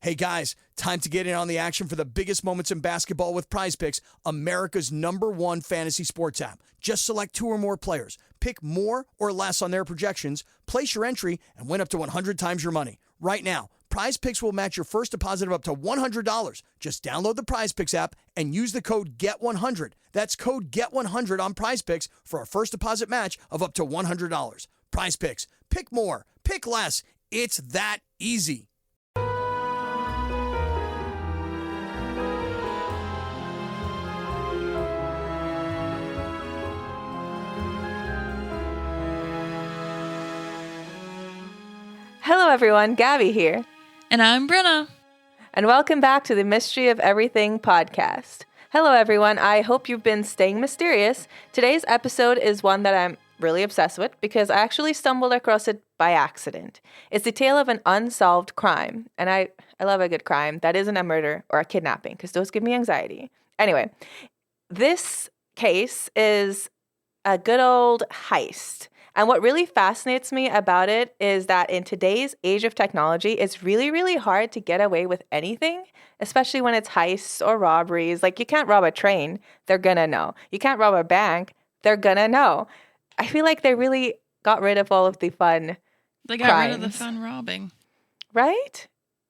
Hey guys, time to get in on the action for the biggest moments in basketball with Prize Picks, America's #1 fantasy sports app. Just select 2 or more players, pick more or less on their projections, place your entry, and win up to 100 times your money. Right now, Prize Picks will match your first deposit of up to $100. Just download the Prize Picks app and use the code GET100. That's code GET100 on Prize Picks for a first deposit match of up to $100. Prize Picks. Pick more. Pick less. It's that easy. Hello everyone, Gabby here. And I'm Brenna. And welcome back to the Mystery of Everything podcast. Hello everyone, I hope you've been staying mysterious. Today's episode is one that I'm really obsessed with because I actually stumbled across it by accident. It's the tale of an unsolved crime. And I love a good crime that isn't a murder or a kidnapping because those give me anxiety. Anyway, this case is a good old heist. And what really fascinates me about it is that in today's age of technology, it's really, really hard to get away with anything, especially when it's heists or robberies. Like, you can't rob a train, they're gonna know. You can't rob a bank, they're gonna know. I feel like they really got rid of all of the fun They got crimes. rid of the fun robbing. Right?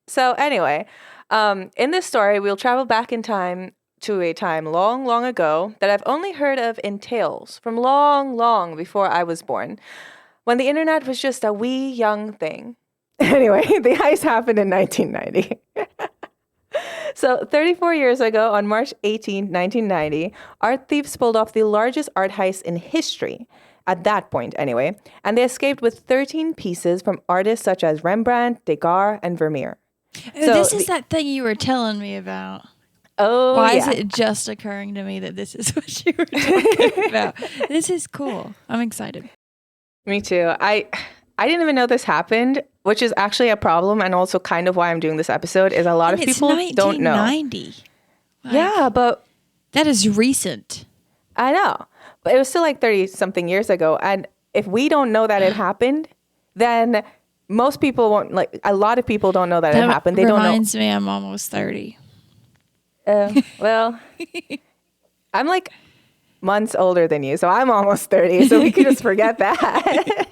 So anyway, in this story, we'll travel back in time to a time long, long ago that I've only heard of in tales from long, long before I was born, when the internet was just a wee young thing. Anyway, the heist happened in 1990. So 34 years ago, on March 18, 1990, art thieves pulled off the largest art heist in history, at that point anyway, and they escaped with 13 pieces from artists such as Rembrandt, Degas, and Vermeer. This is that thing you were telling me about. Oh, Why yeah. is it just occurring to me that this is what you were talking about? This is cool. I'm excited. Me too. I didn't even know this happened, which is actually a problem, and also kind of why I'm doing this episode, is a lot of people don't know. 1990. Yeah, but that is recent. I know. But it was still like 30-something years ago. And if we don't know that it happened, then most people won't, like, a lot of people don't know that it happened. They don't know. Reminds me I'm almost 30. Well, I'm like months older than you, so I'm almost 30, so we can just forget that.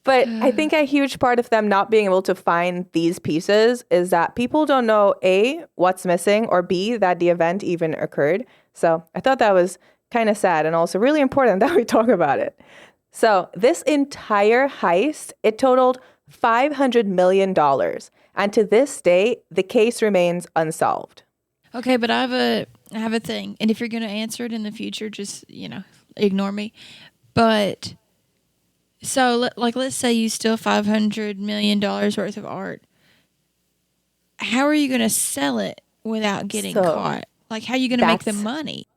But I think a huge part of them not being able to find these pieces is that people don't know, A, what's missing, or B, that the event even occurred. So I thought that was kind of sad and also really important that we talk about it. So this entire heist, it totaled $500 million. And to this day, the case remains unsolved. Okay, but I have a thing. And if you're going to answer it in the future, just, ignore me. But so let's say you steal $500 million worth of art. How are you going to sell it without getting caught? Like, how are you going to make the money?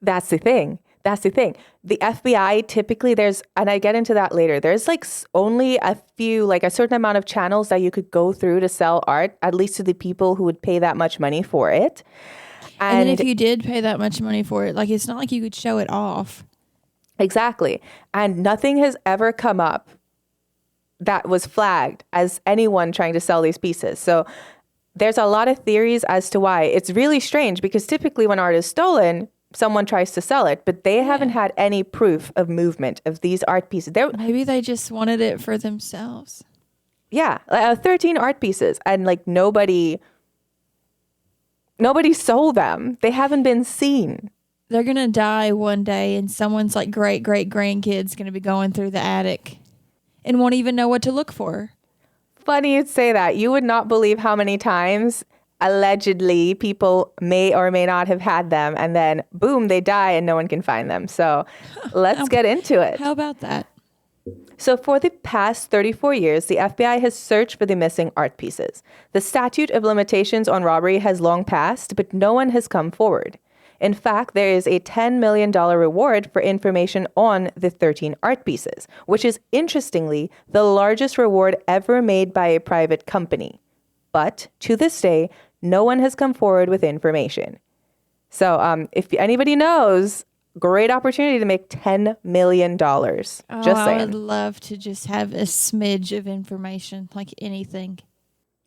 That's the thing. The FBI typically and I get into that later, there's like only a few, like a certain amount of channels that you could go through to sell art, at least to the people who would pay that much money for it. And then if you did pay that much money for it, like, it's not like you could show it off. Exactly. And nothing has ever come up that was flagged as anyone trying to sell these pieces. So there's a lot of theories as to why. It's really strange because typically when art is stolen, someone tries to sell it, but they haven't had any proof of movement of these art pieces. Maybe they just wanted it for themselves. Yeah, 13 art pieces, and like nobody sold them. They haven't been seen. They're going to die one day, and someone's like great-great-grandkid's going to be going through the attic and won't even know what to look for. Funny you'd say that. You would not believe how many times allegedly people may or may not have had them, and then boom, they die and no one can find them. So let's get into it. How about that? So for the past 34 years, the FBI has searched for the missing art pieces. The statute of limitations on robbery has long passed, but no one has come forward. In fact, there is a $10 million reward for information on the 13 art pieces, which is interestingly the largest reward ever made by a private company. But to this day, no one has come forward with information. So if anybody knows, great opportunity to make $10 million. Just saying. I would love to just have a smidge of information, like anything.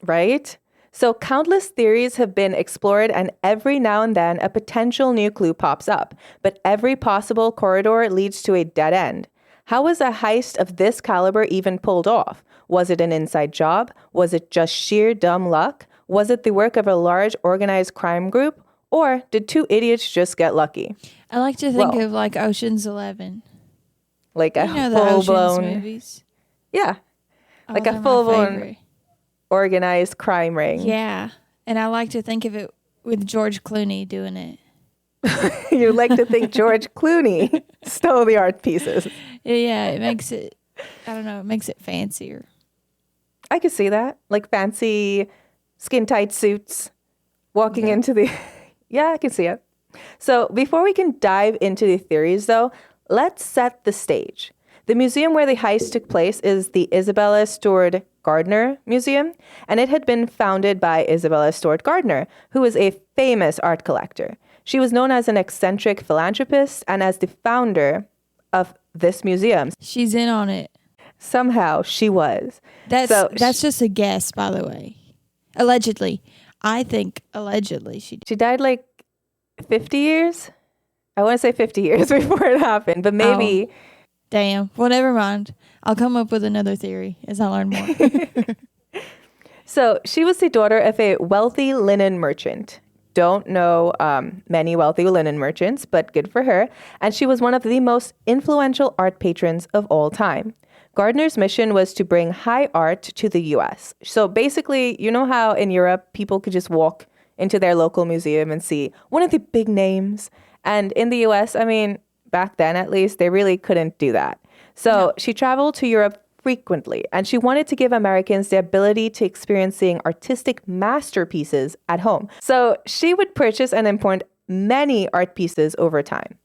Right? So countless theories have been explored, and every now and then a potential new clue pops up. But every possible corridor leads to a dead end. How was a heist of this caliber even pulled off? Was it an inside job? Was it just sheer dumb luck? Was it the work of a large organized crime group? Or did two idiots just get lucky? I like to think of like Ocean's 11. Like a You know the Ocean's full-blown... movies? Yeah. Oh, Like they're a my full-blown favorite. organized crime ring. Yeah. And I like to think of it with George Clooney doing it. You like to think George Clooney stole the art pieces. Yeah, it makes it, I don't know, it makes it fancier. I could see that. Like fancy skin-tight suits walking into the... Yeah, I can see it. So before we can dive into the theories, though, let's set the stage. The museum where the heist took place is the Isabella Stewart Gardner Museum, and it had been founded by Isabella Stewart Gardner, who was a famous art collector. She was known as an eccentric philanthropist and as the founder of this museum. She's in on it. Somehow she was. That's just a guess, by the way. Allegedly. I think allegedly she did. She died like 50 years? I want to say 50 years before it happened, but maybe... Oh, damn. Well, never mind. I'll come up with another theory as I learn more. So she was the daughter of a wealthy linen merchant. Don't know many wealthy linen merchants, but good for her. And she was one of the most influential art patrons of all time. Gardner's mission was to bring high art to the U.S. So basically, you know how in Europe, people could just walk into their local museum and see one of the big names? And in the U.S., I mean, back then at least, they really couldn't do that. So she traveled to Europe frequently, and she wanted to give Americans the ability to experiencing artistic masterpieces at home. So she would purchase and import many art pieces over time.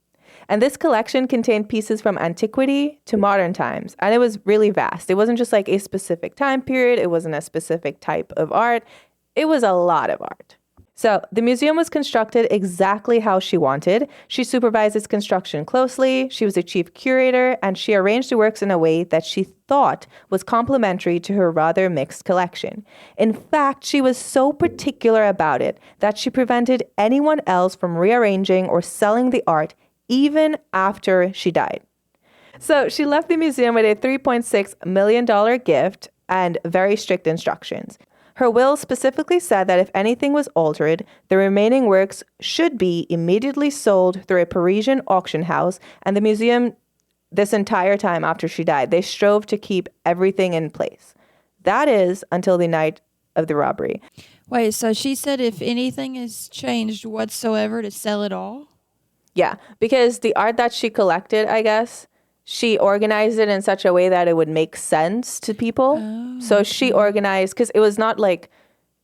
And this collection contained pieces from antiquity to modern times. And it was really vast. It wasn't just like a specific time period. It wasn't a specific type of art. It was a lot of art. So the museum was constructed exactly how she wanted. She supervised its construction closely. She was a chief curator, and she arranged the works in a way that she thought was complementary to her rather mixed collection. In fact, she was so particular about it that she prevented anyone else from rearranging or selling the art even after she died. So she left the museum with a $3.6 million gift and very strict instructions. Her will specifically said that if anything was altered, the remaining works should be immediately sold through a Parisian auction house, and the museum, this entire time after she died, they strove to keep everything in place. That is until the night of the robbery. Wait, so she said if anything is changed whatsoever to sell it all? Yeah, because the art that she collected, I guess, she organized it in such a way that it would make sense to people. Oh, so she organized, because it was not like,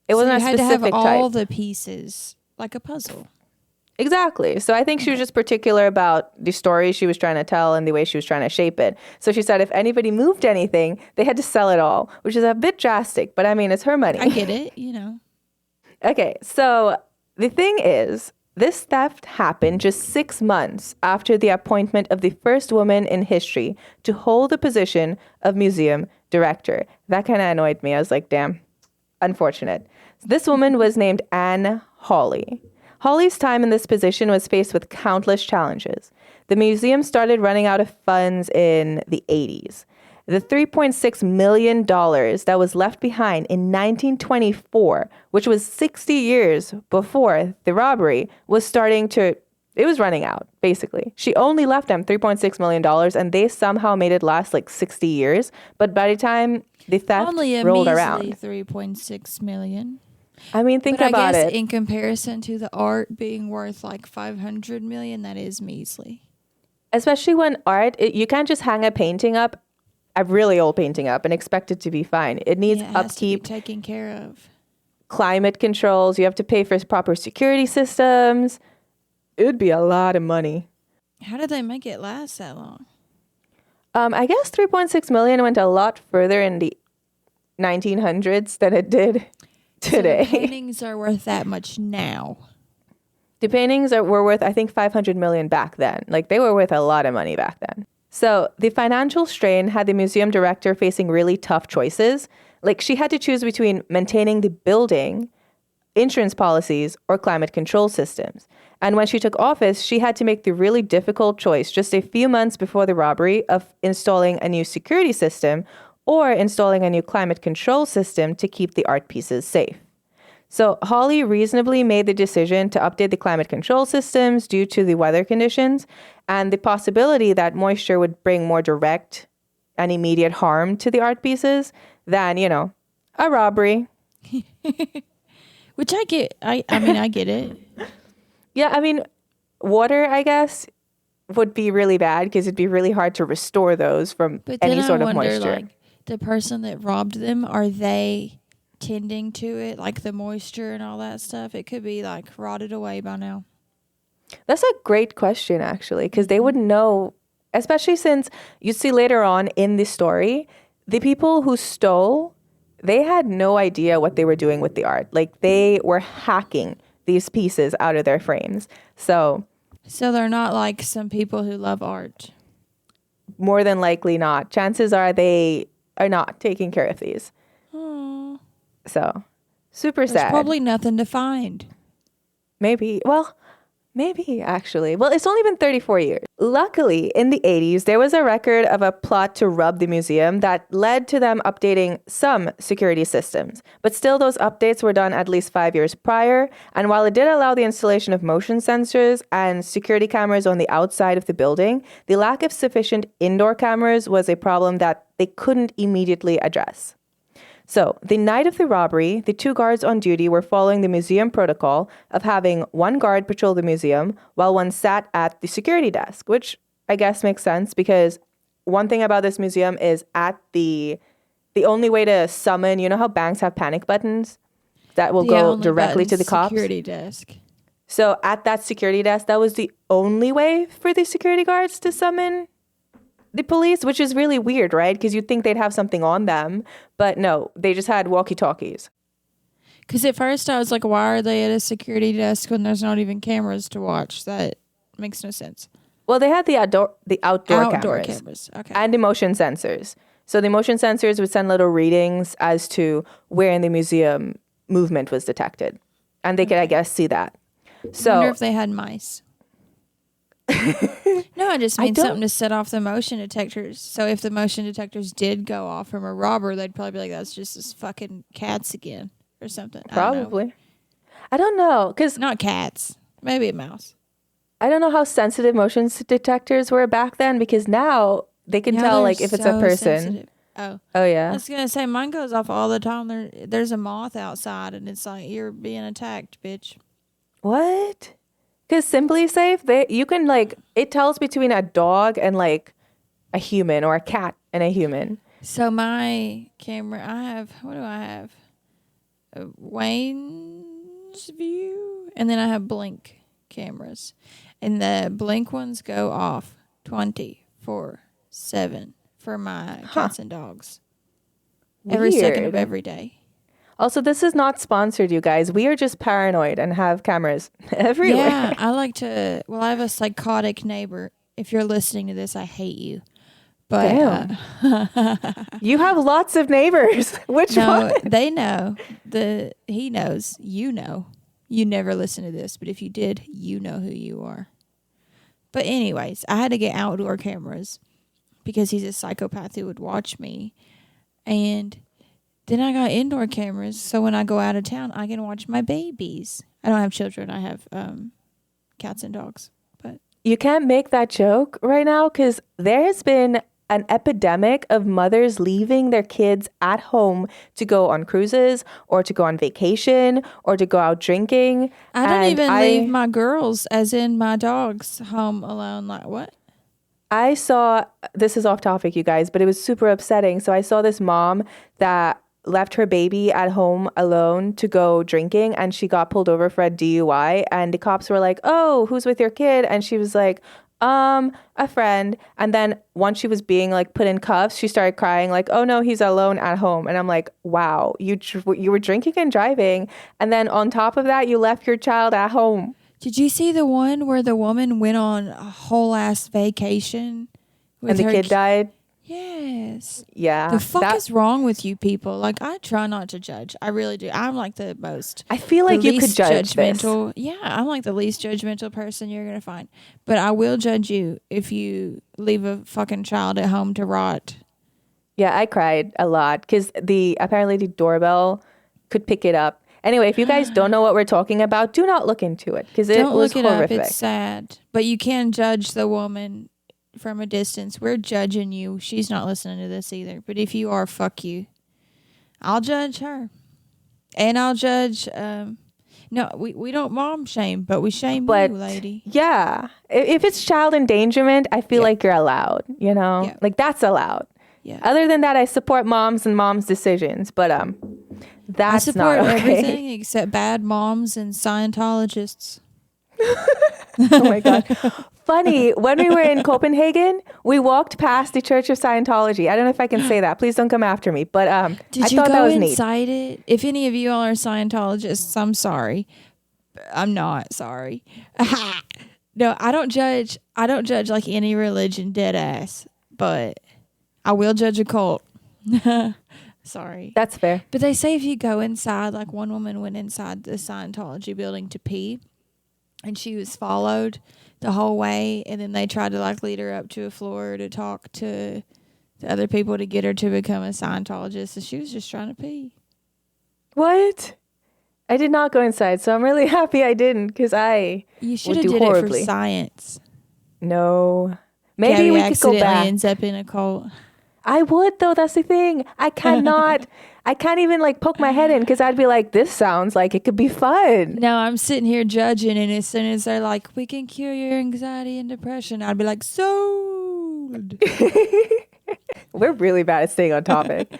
it wasn't a specific type. You had to have all type. the pieces, like a puzzle. Exactly. So I think she was just particular about the story she was trying to tell and the way she was trying to shape it. So she said if anybody moved anything, they had to sell it all, which is a bit drastic, but I mean, it's her money. I get it, you know. Okay, so the thing is, this theft happened just 6 months after the appointment of the first woman in history to hold the position of museum director. That kind of annoyed me. I was like, damn, unfortunate. This woman was named Anne Hawley. Hawley's time in this position was faced with countless challenges. The museum started running out of funds in the 80s. The $3.6 million that was left behind in 1924, which was 60 years before the robbery, it was running out, basically. She only left them $3.6 million, and they somehow made it last like 60 years. But by the time the theft rolled around... Only a measly $3.6 million. I mean, think about I guess it. In comparison to the art being worth like $500 million, that is measly. Especially when art, you can't just hang a painting up, a really old painting up, and expect it to be fine. It needs upkeep, taken care of. Climate controls. You have to pay for proper security systems. It would be a lot of money. How did they make it last that long? I guess 3.6 million went a lot further in the 1900s than it did today. So the paintings are worth that much now. The paintings were worth, I think, 500 million back then. Like, they were worth a lot of money back then. So the financial strain had the museum director facing really tough choices. Like, she had to choose between maintaining the building, insurance policies, or climate control systems. And when she took office, she had to make the really difficult choice just a few months before the robbery of installing a new security system or installing a new climate control system to keep the art pieces safe. So Holly reasonably made the decision to update the climate control systems due to the weather conditions and the possibility that moisture would bring more direct and immediate harm to the art pieces than, a robbery. Which I get. I mean, I get it. Yeah, I mean, water, I guess, would be really bad because it'd be really hard to restore those from any sort of moisture. Like, the person that robbed them, are they tending to it, like the moisture and all that stuff? It could be like rotted away by now. That's a great question, actually, because they wouldn't know, especially since you see later on in the story, the people who stole, they had no idea what they were doing with the art. Like, they were hacking these pieces out of their frames. So they're not like some people who love art. More than likely not. Chances are they are not taking care of these. Aww. So, super There's sad. probably nothing to find. Maybe. Well, maybe, actually. Well, it's only been 34 years. Luckily, in the 80s, there was a record of a plot to rob the museum that led to them updating some security systems. But still, those updates were done at least 5 years prior. And while it did allow the installation of motion sensors and security cameras on the outside of the building, the lack of sufficient indoor cameras was a problem that they couldn't immediately address. So, the night of the robbery, the 2 guards on duty were following the museum protocol of having 1 guard patrol the museum while one sat at the security desk, which I guess makes sense because one thing about this museum is at the only way to summon, you know how banks have panic buttons that will go directly to the cops? Security desk. So, at that security desk, that was the only way for the security guards to summon the police, which is really weird, right? Because you'd think they'd have something on them. But no, they just had walkie-talkies. Because at first I was like, why are they at a security desk when there's not even cameras to watch? That makes no sense. Well, they had the outdoor cameras. Okay. And the motion sensors. So the motion sensors would send little readings as to where in the museum movement was detected. And they could, I guess, see that. So, I wonder if they had mice. No, I just mean something to set off the motion detectors. So if the motion detectors did go off from a robber, they'd probably be like, that's just his fucking cats again or something. Probably. I don't know. Because not cats. Maybe a mouse. I don't know how sensitive motion detectors were back then because now they can tell like if it's a person. Sensitive. Oh yeah. I was going to say, mine goes off all the time. There's a moth outside and it's like, you're being attacked, bitch. What? Because Simply Safe, you can like, it tells between a dog and like a human or a cat and a human. So my camera, what do I have? Wayne's View, and then I have Blink cameras. And the Blink ones go off 24/7 for my cats and dogs. Every second of every day. Also, this is not sponsored, you guys. We are just paranoid and have cameras everywhere. Yeah, I have a psychotic neighbor. If you're listening to this, I hate you. But you have lots of neighbors. Which one? They know. He knows. You know. You never listen to this, but if you did, you know who you are. But anyways, I had to get outdoor cameras because he's a psychopath who would watch me. And then I got indoor cameras, so when I go out of town, I can watch my babies. I don't have children. I have cats and dogs. But you can't make that joke right now because there has been an epidemic of mothers leaving their kids at home to go on cruises or to go on vacation or to go out drinking. I don't even leave my girls, as in my dogs, home alone. Like, what? I saw, this is off topic, you guys, but it was super upsetting. So I saw this mom that left her baby at home alone to go drinking, and she got pulled over for a DUI, and the cops were like, "Oh, who's with your kid?" And she was like, a friend. And then once she was being like put in cuffs, she started crying like, "Oh no, he's alone at home." And I'm like, wow, you were drinking and driving, and then on top of that, you left your child at home. Did you see the one where the woman went on a whole ass vacation and the kid died? Yes. Yeah. The fuck is wrong with you people? Like, I try not to judge. I really do. I'm like the most. I feel like you could judge judgmental. Yeah, I'm like the least judgmental person you're gonna find. But I will judge you if you leave a fucking child at home to rot. Yeah, I cried a lot because apparently the doorbell could pick it up. Anyway, if you guys don't know what we're talking about, do not look into it because it was horrific. Up. It's sad. But you can judge the woman from a distance. We're judging you. She's not listening to this either. But if you are, fuck you. I'll judge her. And I'll judge no, we don't mom shame, but we shame you, lady. Yeah. If it's child endangerment, I feel like you're allowed, you know? Yeah. Like that's allowed. Yeah. Other than that, I support moms and moms' decisions, but that's I support not okay. everything except bad moms and Scientologists. Oh my God. Funny, when we were in Copenhagen, we walked past the Church of Scientology. I don't know if I can say that. Please don't come after me. But I thought that was neat. Did you go inside it? If any of you all are Scientologists, I'm sorry. I'm not sorry. No, I don't judge. I don't judge like any religion, dead ass. But I will judge a cult. Sorry. That's fair. But they say if you go inside, like one woman went inside the Scientology building to pee, and she was followed the whole way, and then they tried to like lead her up to a floor to talk to the other people to get her to become a Scientologist, and she was just trying to pee. What? I did not go inside, so I'm really happy I didn't, because you should have did horribly. It for science. No. Maybe Gabby we could go back. Ends up in a cult. I would, though. That's the thing. I cannot. I can't even like poke my head in because I'd be like, this sounds like it could be fun. No, I'm sitting here judging, and as soon as they're like, we can cure your anxiety and depression, I'd be like, sold. We're really bad at staying on topic.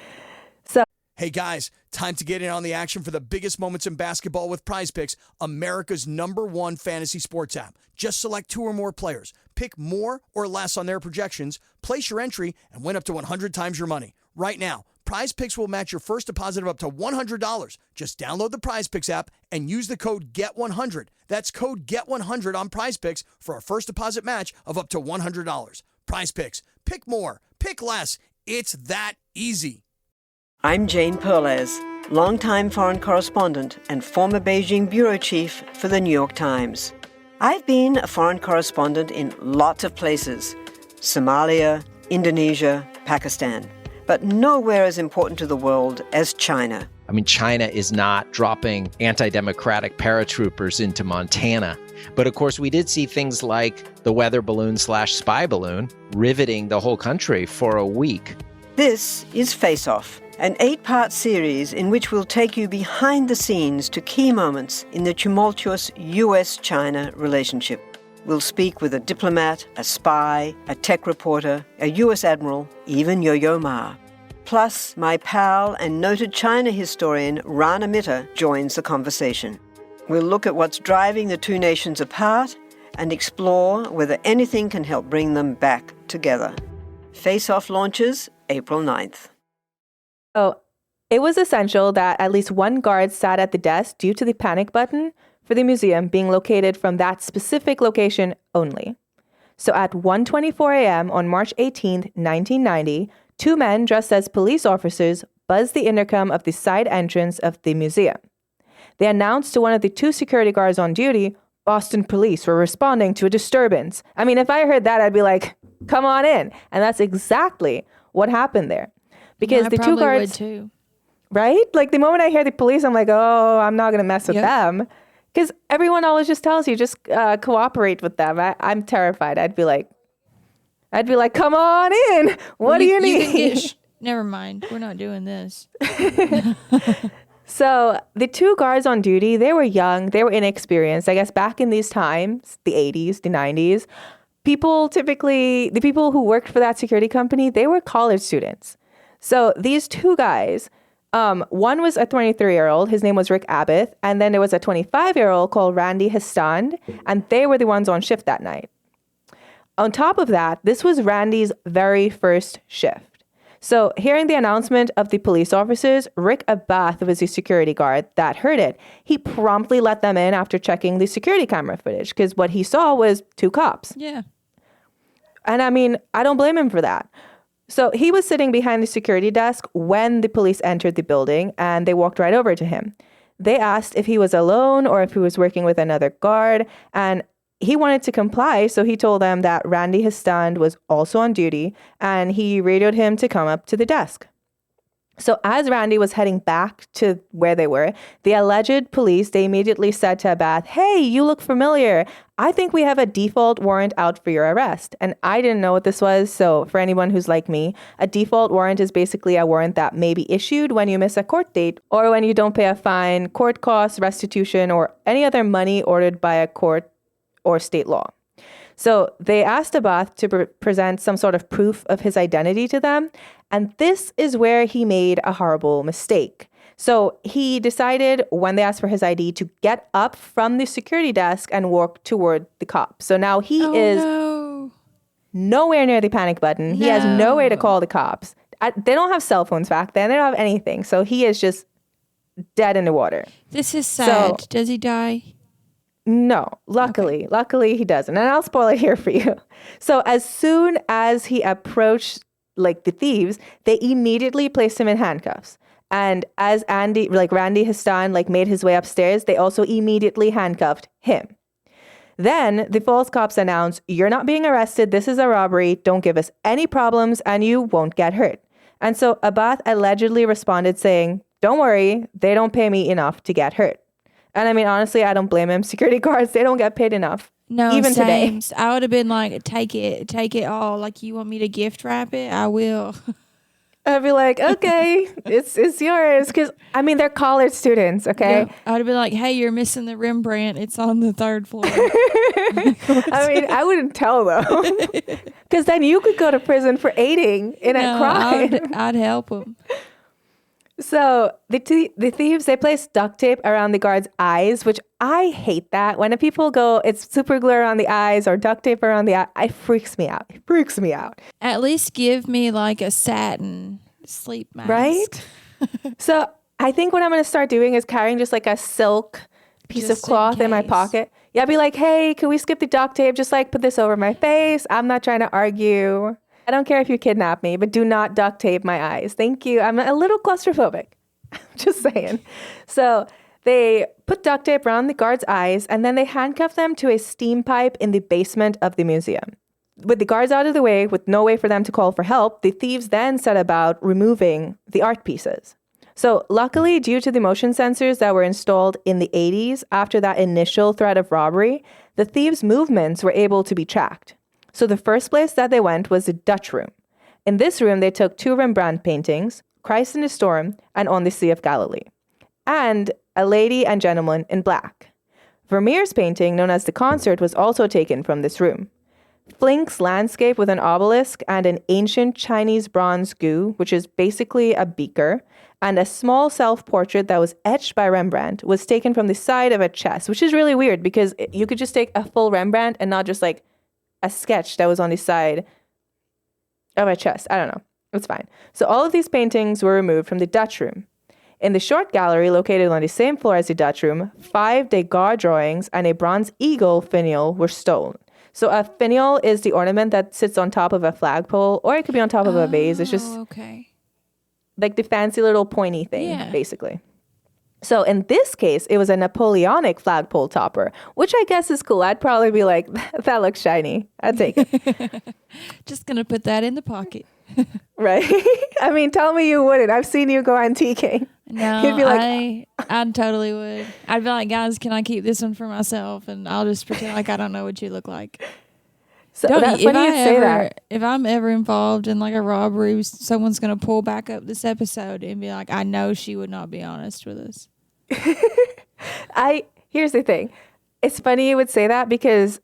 Hey guys, time to get in on the action for the biggest moments in basketball with Prize Picks, America's #1 fantasy sports app. Just select 2 or more players. Pick more or less on their projections, place your entry, and win up to 100 times your money. Right now, Prize Picks will match your first deposit of up to $100. Just download the Prize Picks app and use the code GET100. That's code GET100 on Prize Picks for a first deposit match of up to $100. Prize Picks. Pick more. Pick less. It's that easy. I'm Jane Perlez, longtime foreign correspondent and former Beijing bureau chief for the New York Times. I've been a foreign correspondent in lots of places: Somalia, Indonesia, Pakistan, but nowhere as important to the world as China. I mean, China is not dropping anti-democratic paratroopers into Montana. But of course, we did see things like the weather balloon/spy balloon riveting the whole country for a week. This is Face Off, an 8-part series in which we'll take you behind the scenes to key moments in the tumultuous U.S.-China relationship. We'll speak with a diplomat, a spy, a tech reporter, a U.S. admiral, even Yo-Yo Ma. Plus, my pal and noted China historian Rana Mitter joins the conversation. We'll look at what's driving the two nations apart and explore whether anything can help bring them back together. Face Off launches April 9th. Oh, it was essential that at least one guard sat at the desk due to the panic button for the museum being located from that specific location only. So at 1:24 a.m. on March 18th, 1990, 2 men dressed as police officers buzzed the intercom of the side entrance of the museum. They announced to one of the 2 security guards on duty, Boston police were responding to a disturbance. I mean, if I heard that, I'd be like, come on in. And that's exactly what happened there. Because the 2 guards, would too. Right? Like the moment I hear the police, I'm like, oh, I'm not going to mess with them. Because everyone always just tells you, just cooperate with them. I'm terrified. I'd be like, come on in. What do you need? Never mind. We're not doing this. So the 2 guards on duty, they were young. They were inexperienced. I guess back in these times, the 80s, the 90s, the people who worked for that security company, they were college students. So these 2 guys, one was a 23-year-old. His name was Rick Abbott. And then there was a 25-year-old called Randy Hestand. And they were the ones on shift that night. On top of that, this was Randy's very first shift. So hearing the announcement of the police officers, Rick Abath was the security guard that heard it. He promptly let them in after checking the security camera footage because what he saw was 2 cops. Yeah. And I mean, I don't blame him for that. So he was sitting behind the security desk when the police entered the building, and they walked right over to him. They asked if he was alone or if he was working with another guard, and he wanted to comply, so he told them that Randy, his stand, was also on duty, and he radioed him to come up to the desk. So as Randy was heading back to where they were, the alleged police, they immediately said to Abath, "Hey, you look familiar. I think we have a default warrant out for your arrest." And I didn't know what this was. So for anyone who's like me, a default warrant is basically a warrant that may be issued when you miss a court date or when you don't pay a fine, court costs, restitution, or any other money ordered by a court or state law. So they asked Abath to present some sort of proof of his identity to them. And this is where he made a horrible mistake. So he decided when they asked for his ID to get up from the security desk and walk toward the cops. So now he is nowhere near the panic button. He has no way to call the cops. They don't have cell phones back then. They don't have anything. So he is just dead in the water. This is sad. So, does he die? No, luckily he doesn't. And I'll spoil it here for you. So as soon as he approached the thieves, they immediately placed him in handcuffs. And as Randy Histan made his way upstairs, they also immediately handcuffed him. Then the false cops announced, "You're not being arrested. This is a robbery. Don't give us any problems and you won't get hurt." And so Abath allegedly responded saying, "Don't worry, they don't pay me enough to get hurt." And I mean, honestly, I don't blame him. Security guards, they don't get paid enough. No, even same. today. I would have been like, take it all. Like, you want me to gift wrap it? I will. I'd be like, okay, it's yours. Because, I mean, they're college students, okay? Yeah, I would have been like, hey, you're missing the Rembrandt. It's on the 3rd floor. I mean, I wouldn't tell them. Because then you could go to prison for aiding in a crime. I'd help them. So the thieves, they placed duct tape around the guards' eyes, which I hate that. When people go, it's super glue around the eyes or duct tape around the eye, it freaks me out. It freaks me out. At least give me like a satin sleep mask. Right? So I think what I'm going to start doing is carrying just like a silk piece of cloth in my pocket. Yeah, I'd be like, hey, can we skip the duct tape? Just put this over my face. I'm not trying to argue. I don't care if you kidnap me, but do not duct tape my eyes. Thank you. I'm a little claustrophobic. Just saying. So they put duct tape around the guards' eyes, and then they handcuffed them to a steam pipe in the basement of the museum. With the guards out of the way, with no way for them to call for help, the thieves then set about removing the art pieces. So luckily, due to the motion sensors that were installed in the 80s after that initial threat of robbery, the thieves' movements were able to be tracked. So the first place that they went was the Dutch room. In this room, they took 2 Rembrandt paintings, Christ in the Storm and On the Sea of Galilee, and A Lady and Gentleman in Black. Vermeer's painting, known as The Concert, was also taken from this room. Flink's landscape with an obelisk and an ancient Chinese bronze gu, which is basically a beaker, and a small self-portrait that was etched by Rembrandt was taken from the side of a chest, which is really weird because you could just take a full Rembrandt and not just a sketch that was on the side of a chest. I don't know. It's fine. So all of these paintings were removed from the Dutch room. In the short gallery located on the same floor as the Dutch room, 5 Degas drawings and a bronze eagle finial were stolen. So a finial is the ornament that sits on top of a flagpole, or it could be on top of a vase. It's just like the fancy little pointy thing, basically. So in this case, it was a Napoleonic flagpole topper, which I guess is cool. I'd probably be like, that looks shiny. I'd take it. Just going to put that in the pocket. Right? I mean, tell me you wouldn't. I've seen you go antiquing. No, you'd be like, I totally would. I'd be like, guys, can I keep this one for myself? And I'll just pretend like I don't know what you look like. So that's funny you'd say that. If I'm ever involved in a robbery, someone's going to pull back up this episode and be like, I know she would not be honest with us. Here's the thing. It's funny you would say that because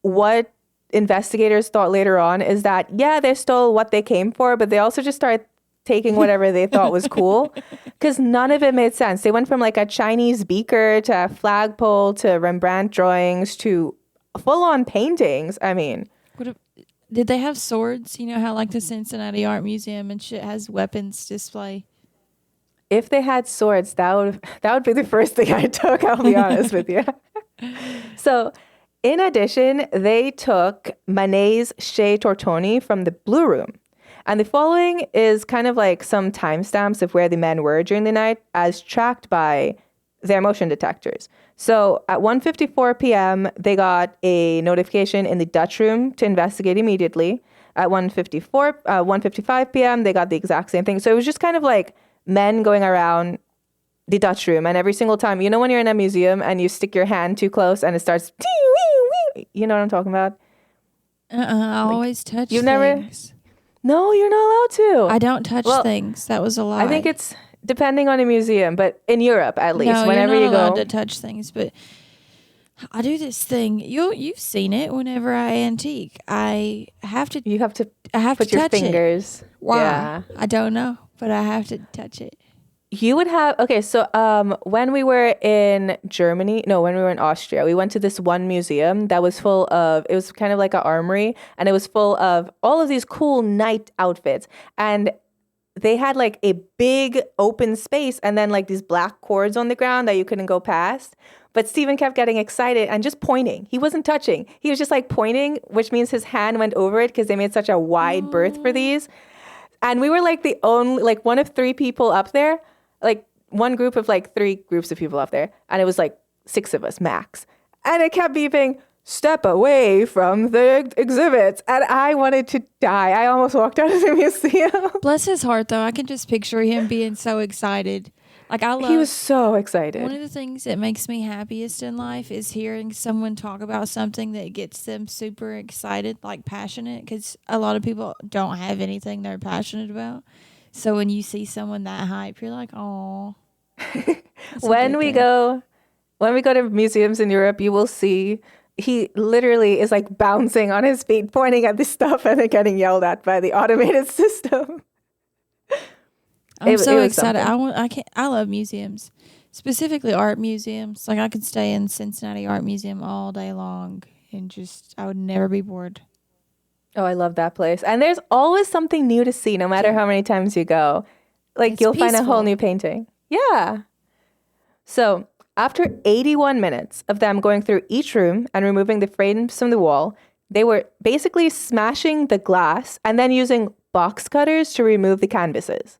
what investigators thought later on is that, yeah, they stole what they came for, but they also just started taking whatever they thought was cool because none of it made sense. They went from a Chinese beaker to a flagpole to Rembrandt drawings to full-on paintings. I mean, did they have swords? You know how the Cincinnati Art Museum and shit has weapons display? If they had swords, that would be the first thing I took, I'll be honest with you. So, in addition, they took Manet's Chez Tortoni from the Blue Room. And the following is kind of like some timestamps of where the men were during the night as tracked by their motion detectors. So at 1:54 p.m., they got a notification in the Dutch room to investigate immediately. At 1:55 p.m., they got the exact same thing. So it was just kind of like men going around the Dutch room. And every single time, you know when you're in a museum and you stick your hand too close and it starts, you know what I'm talking about? I always touch you've things. No, you're not allowed to. I don't touch things. That was a lie. I think it's depending on the museum, but in Europe at least, no, whenever you're not you allowed go. to touch things. But I do this thing. You've seen it. Whenever I antique, I have to. You have to I have put to your touch fingers. it. Why? Yeah. I don't know, but I have to touch it. You would have, okay, so when we were in Germany, no, when we were in Austria, we went to this one museum that was full of, it was kind of like an armory, and it was full of all of these cool night outfits. And they had like a big open space and then like these black cords on the ground that you couldn't go past. But Stephen kept getting excited and just pointing. He wasn't touching. He was just like pointing, which means his hand went over it because they made such a wide berth for these. And we were like the only, like one of three people up there, like one group of like three groups of people up there. And it was like 6 of us max. And it kept beeping, step away from the exhibits. And I wanted to die. I almost walked out of the museum. Bless his heart, though. I can just picture him being so excited. Like He was so excited. One of the things that makes me happiest in life is hearing someone talk about something that gets them super excited, like passionate, because a lot of people don't have anything they're passionate about. So when you see someone that hype, you're like, oh. When we go to museums in Europe, you will see he literally is like bouncing on his feet, pointing at this stuff and then getting yelled at by the automated system. I'm so excited. I love museums, specifically art museums. Like I could stay in Cincinnati Art Museum all day long and I would never be bored. Oh, I love that place. And there's always something new to see, no matter how many times you go. Like you'll find a whole new painting. Yeah. So after 81 minutes of them going through each room and removing the frames from the wall, they were basically smashing the glass and then using box cutters to remove the canvases.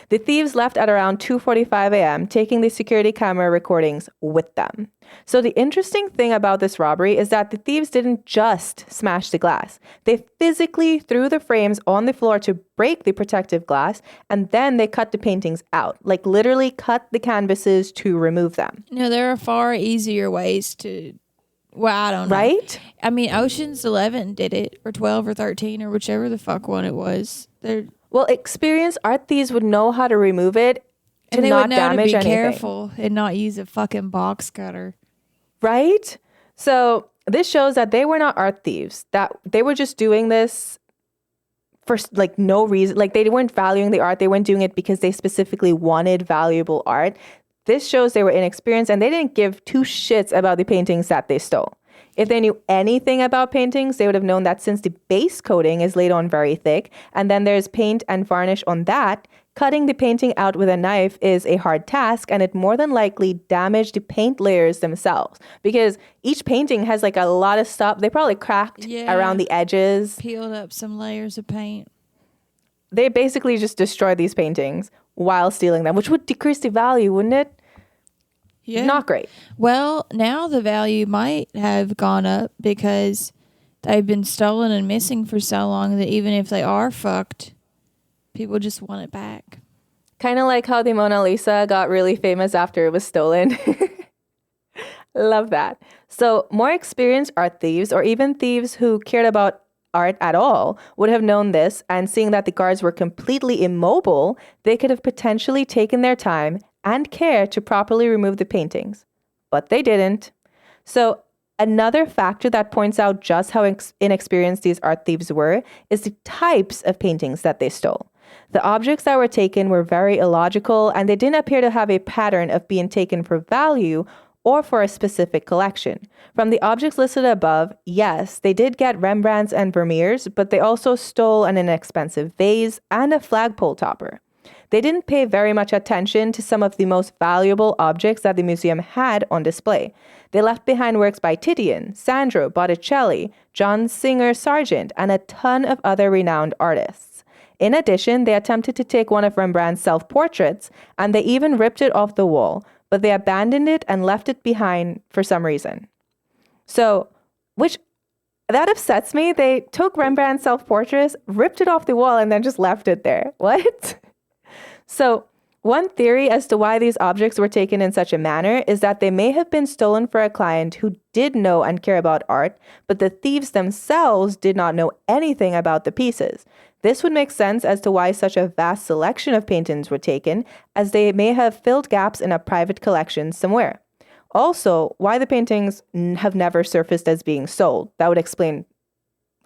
The thieves left at around 2:45 a.m., taking the security camera recordings with them. So the interesting thing about this robbery is that the thieves didn't just smash the glass. They physically threw the frames on the floor to break the protective glass, and then they cut the paintings out, like literally cut the canvases to remove them. No, there are far easier ways to, well, I don't know. Right? I mean, Ocean's 11 did it, or 12 or 13, or whichever the fuck one it was. Well, experienced art thieves would know how to remove it to and they not would know damage to be anything. careful and not use a fucking box cutter. Right? So this shows that they were not art thieves, that they were just doing this for like no reason. Like they weren't valuing the art. They weren't doing it because they specifically wanted valuable art. This shows they were inexperienced and they didn't give two shits about the paintings that they stole. If they knew anything about paintings, they would have known that since the base coating is laid on very thick, and then there's paint and varnish on that, cutting the painting out with a knife is a hard task, and it more than likely damaged the paint layers themselves. Because each painting has like a lot of stuff. They probably cracked around the edges. Peeled up some layers of paint. They basically just destroyed these paintings while stealing them, which would decrease the value, wouldn't it? Yeah. Not great. Well, now the value might have gone up because they've been stolen and missing for so long that even if they are fucked, people just want it back. Kind of like how the Mona Lisa got really famous after it was stolen. Love that. So more experienced art thieves, or even thieves who cared about art at all, would have known this, and seeing that the guards were completely immobile, they could have potentially taken their time and care to properly remove the paintings. But they didn't. So another factor that points out just how inexperienced these art thieves were is the types of paintings that they stole. The objects that were taken were very illogical, and they didn't appear to have a pattern of being taken for value or for a specific collection. From the objects listed above, yes, they did get Rembrandts and Vermeers, but they also stole an inexpensive vase and a flagpole topper. They didn't pay very much attention to some of the most valuable objects that the museum had on display. They left behind works by Titian, Sandro, Botticelli, John Singer Sargent, and a ton of other renowned artists. In addition, they attempted to take one of Rembrandt's self-portraits, and they even ripped it off the wall, but they abandoned it and left it behind for some reason. So, that upsets me. They took Rembrandt's self-portraits, ripped it off the wall, and then just left it there. What? So, one theory as to why these objects were taken in such a manner is that they may have been stolen for a client who did know and care about art, but the thieves themselves did not know anything about the pieces. This would make sense as to why such a vast selection of paintings were taken, as they may have filled gaps in a private collection somewhere. Also, why the paintings have never surfaced as being sold. That would explain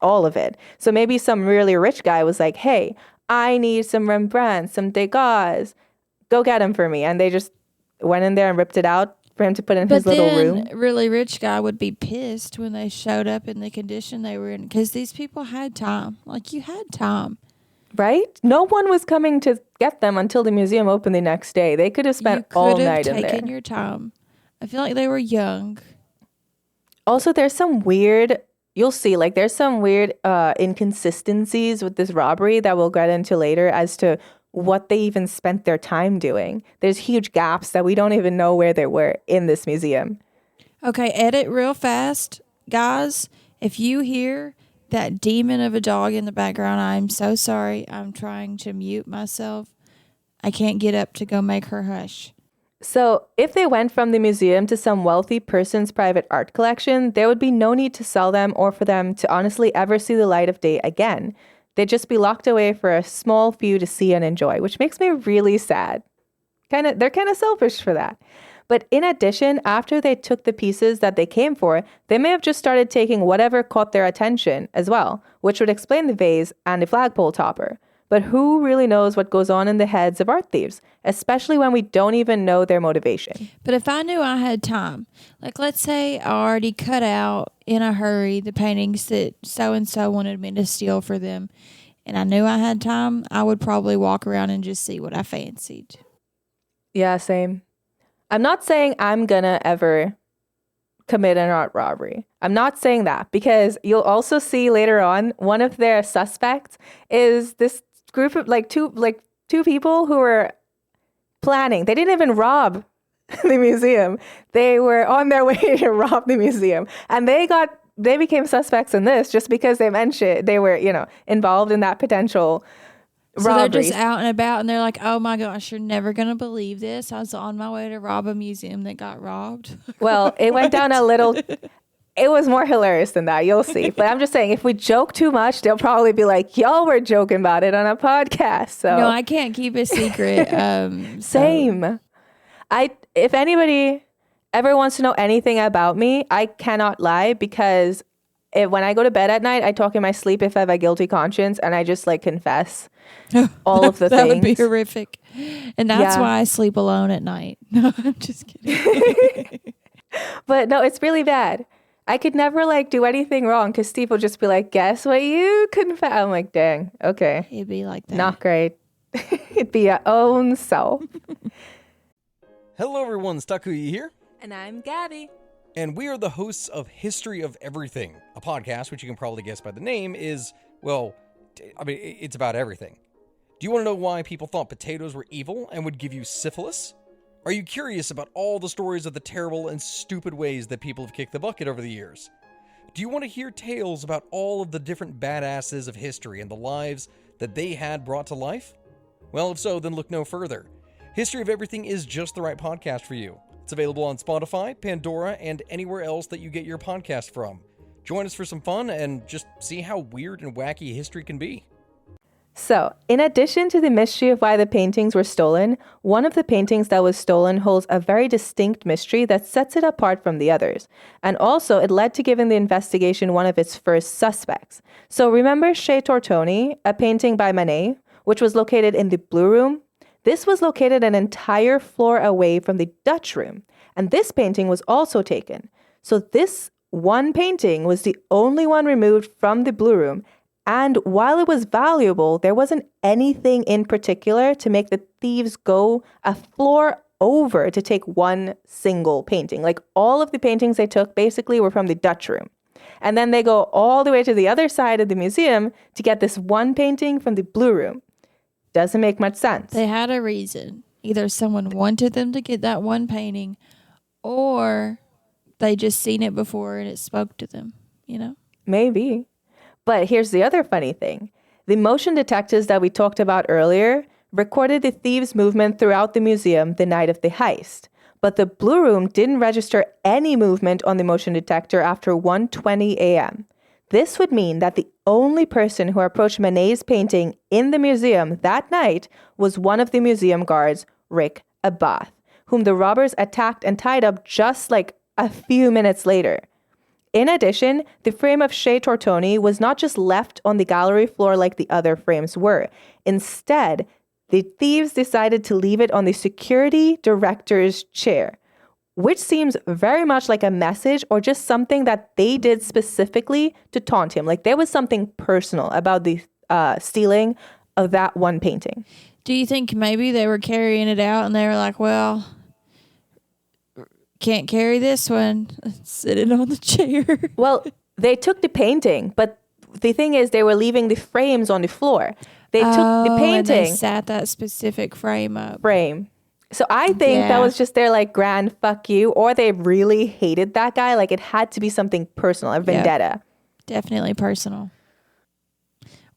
all of it. So maybe some really rich guy was like, hey, I need some Rembrandt, some Degas. Go get them for me. And they just went in there and ripped it out for him to put in his little room. But then really rich guy would be pissed when they showed up in the condition they were in, because these people had time. Like, you had time. Right? No one was coming to get them until the museum opened the next day. They could have spent all night in there. You could have taken your time. I feel like they were young. Also, there's some weird, you'll see, like there's some weird inconsistencies with this robbery that we'll get into later as to what they even spent their time doing. There's huge gaps that we don't even know where they were in this museum. Okay, edit real fast. Guys, if you hear that demon of a dog in the background, I'm so sorry. I'm trying to mute myself. I can't get up to go make her hush. So if they went from the museum to some wealthy person's private art collection, there would be no need to sell them or for them to honestly ever see the light of day again. They'd just be locked away for a small few to see and enjoy, which makes me really sad. They're kind of selfish for that. But in addition, after they took the pieces that they came for, they may have just started taking whatever caught their attention as well, which would explain the vase and the flagpole topper. But who really knows what goes on in the heads of art thieves, especially when we don't even know their motivation? But if I knew I had time, like let's say I already cut out in a hurry the paintings that so-and-so wanted me to steal for them, and I knew I had time, I would probably walk around and just see what I fancied. Yeah, same. I'm not saying I'm gonna ever commit an art robbery. I'm not saying that, because you'll also see later on one of their suspects is this group of two people who were planning. They didn't even rob the museum. They were on their way to rob the museum, and they became suspects in this just because they mentioned they were, involved in that potential robbery. So they're just out and about, and they're like, "Oh my gosh, you're never gonna believe this! I was on my way to rob a museum that got robbed." Well, it went down a little. It was more hilarious than that. You'll see. But I'm just saying, if we joke too much, they'll probably be like, y'all were joking about it on a podcast. So no, I can't keep a secret. Same. If anybody ever wants to know anything about me, I cannot lie, because when I go to bed at night, I talk in my sleep if I have a guilty conscience, and I just confess all of the that things. That would be horrific. And that's why I sleep alone at night. No, I'm just kidding. But no, it's really bad. I could never do anything wrong, because Steve will just be like, guess what you confess? I'm like, dang, okay. It'd be like that. Not great. It'd be your own self. Hello everyone, Stakuyi here. And I'm Gabby. And we are the hosts of History of Everything, a podcast which you can probably guess by the name is, it's about everything. Do you want to know why people thought potatoes were evil and would give you syphilis? Are you curious about all the stories of the terrible and stupid ways that people have kicked the bucket over the years? Do you want to hear tales about all of the different badasses of history and the lives that they had brought to life? Well, if so, then look no further. History of Everything is just the right podcast for you. It's available on Spotify, Pandora, and anywhere else that you get your podcast from. Join us for some fun and just see how weird and wacky history can be. So, in addition to the mystery of why the paintings were stolen, one of the paintings that was stolen holds a very distinct mystery that sets it apart from the others. And also, it led to giving the investigation one of its first suspects. So, remember Chez Tortoni, a painting by Manet, which was located in the Blue Room? This was located an entire floor away from the Dutch Room. And this painting was also taken. So, this one painting was the only one removed from the Blue Room. And while it was valuable, there wasn't anything in particular to make the thieves go a floor over to take one single painting. All of the paintings they took basically were from the Dutch Room. And then they go all the way to the other side of the museum to get this one painting from the Blue Room. Doesn't make much sense. They had a reason. Either someone wanted them to get that one painting, or they just seen it before and it spoke to them, you know? Maybe. But here's the other funny thing. The motion detectors that we talked about earlier recorded the thieves' movement throughout the museum the night of the heist. But the Blue Room didn't register any movement on the motion detector after 1:20 a.m. This would mean that the only person who approached Manet's painting in the museum that night was one of the museum guards, Rick Abath, whom the robbers attacked and tied up just like a few minutes later. In addition, the frame of Shea Tortoni was not just left on the gallery floor like the other frames were. Instead, the thieves decided to leave it on the security director's chair, which seems very much like a message or just something that they did specifically to taunt him. Like there was something personal about the stealing of that one painting. Do you think maybe they were carrying it out and they were like, well, can't carry this one, sit it on the chair? Well, they took the painting, but the thing is they were leaving the frames on the floor. They took the painting. And they sat that specific frame up. So I think that was just their like grand fuck you, or they really hated that guy. Like it had to be something personal, a vendetta. Definitely personal.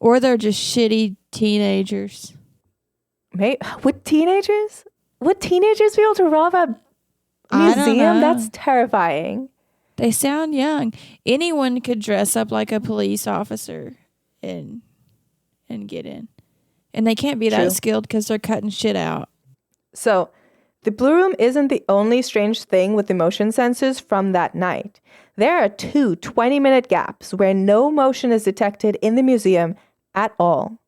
Or they're just shitty teenagers. Would teenagers be able to rob a museum? That's terrifying. They sound young. Anyone could dress up like a police officer and get in. And they can't be that skilled because they're cutting shit out. So the Blue Room isn't the only strange thing with the motion sensors from that night. There are 2 20-minute gaps where no motion is detected in the museum at all.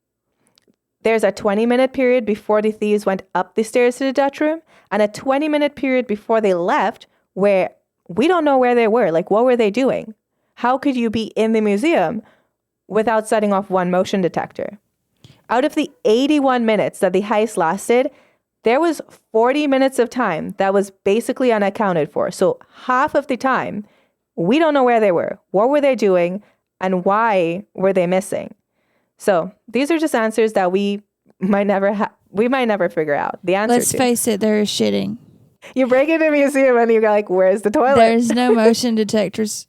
There's a 20-minute period before the thieves went up the stairs to the Dutch room and a 20-minute period before they left where we don't know where they were. Like, what were they doing? How could you be in the museum without setting off one motion detector? Out of the 81 minutes that the heist lasted, there was 40 minutes of time that was basically unaccounted for. So half of the time, we don't know where they were. What were they doing? And why were they missing? So these are just answers that we might never figure out the answer Let's to. face it, they're shitting. You break into a museum and you're like, where's the toilet? There's no motion detectors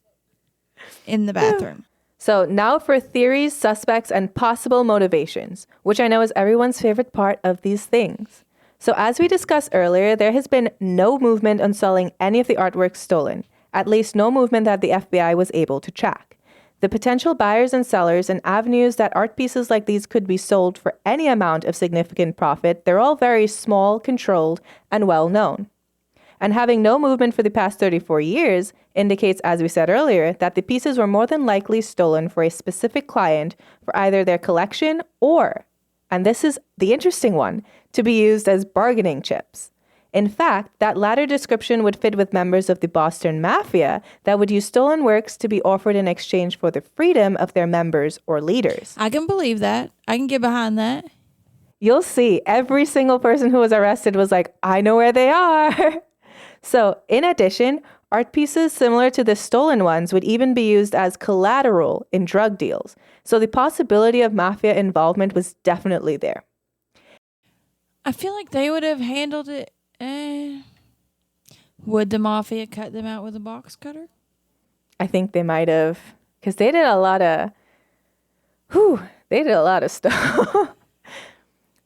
in the bathroom. So now for theories, suspects, and possible motivations, which I know is everyone's favorite part of these things. So as we discussed earlier, there has been no movement on selling any of the artworks stolen, at least no movement that the FBI was able to track. The potential buyers and sellers and avenues that art pieces like these could be sold for any amount of significant profit, they're all very small, controlled, and well known. And having no movement for the past 34 years indicates, as we said earlier, that the pieces were more than likely stolen for a specific client for either their collection or, and this is the interesting one, to be used as bargaining chips. In fact, that latter description would fit with members of the Boston Mafia that would use stolen works to be offered in exchange for the freedom of their members or leaders. I can believe that. I can get behind that. You'll see every single person who was arrested was like, I know where they are. So, in addition, art pieces similar to the stolen ones would even be used as collateral in drug deals. So the possibility of mafia involvement was definitely there. I feel like they would have handled it. Would the mafia cut them out with a box cutter? I think they might have, because they did a lot of stuff.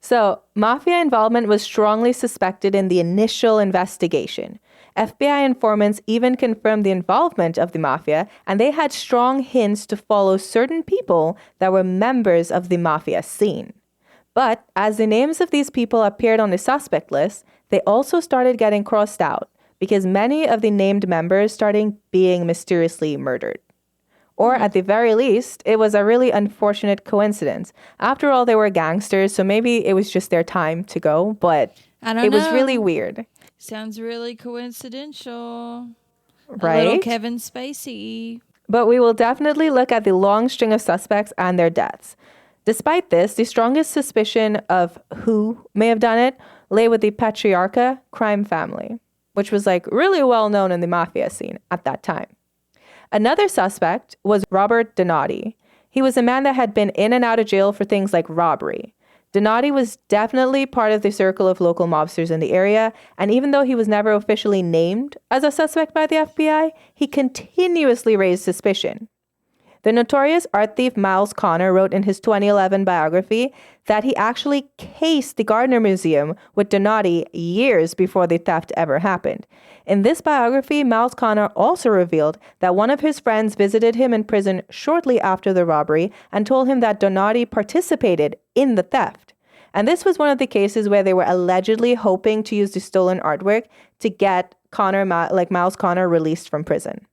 So, mafia involvement was strongly suspected in the initial investigation. FBI informants even confirmed the involvement of the mafia, and they had strong hints to follow certain people that were members of the mafia scene. But as the names of these people appeared on the suspect list, they also started getting crossed out because many of the named members started being mysteriously murdered. Or at the very least, it was a really unfortunate coincidence. After all, they were gangsters, so maybe it was just their time to go, but it was really weird. Sounds really coincidental. Right? A little Kevin Spacey. But we will definitely look at the long string of suspects and their deaths. Despite this, the strongest suspicion of who may have done it lay with the Patriarca crime family, which was like really well known in the mafia scene at that time. Another suspect was Robert Donati. He was a man that had been in and out of jail for things like robbery. Donati was definitely part of the circle of local mobsters in the area, and even though he was never officially named as a suspect by the FBI, he continuously raised suspicion. The notorious art thief Miles Connor wrote in his 2011 biography that he actually cased the Gardner Museum with Donati years before the theft ever happened. In this biography, Miles Connor also revealed that one of his friends visited him in prison shortly after the robbery and told him that Donati participated in the theft. And this was one of the cases where they were allegedly hoping to use the stolen artwork to get Miles Connor released from prison.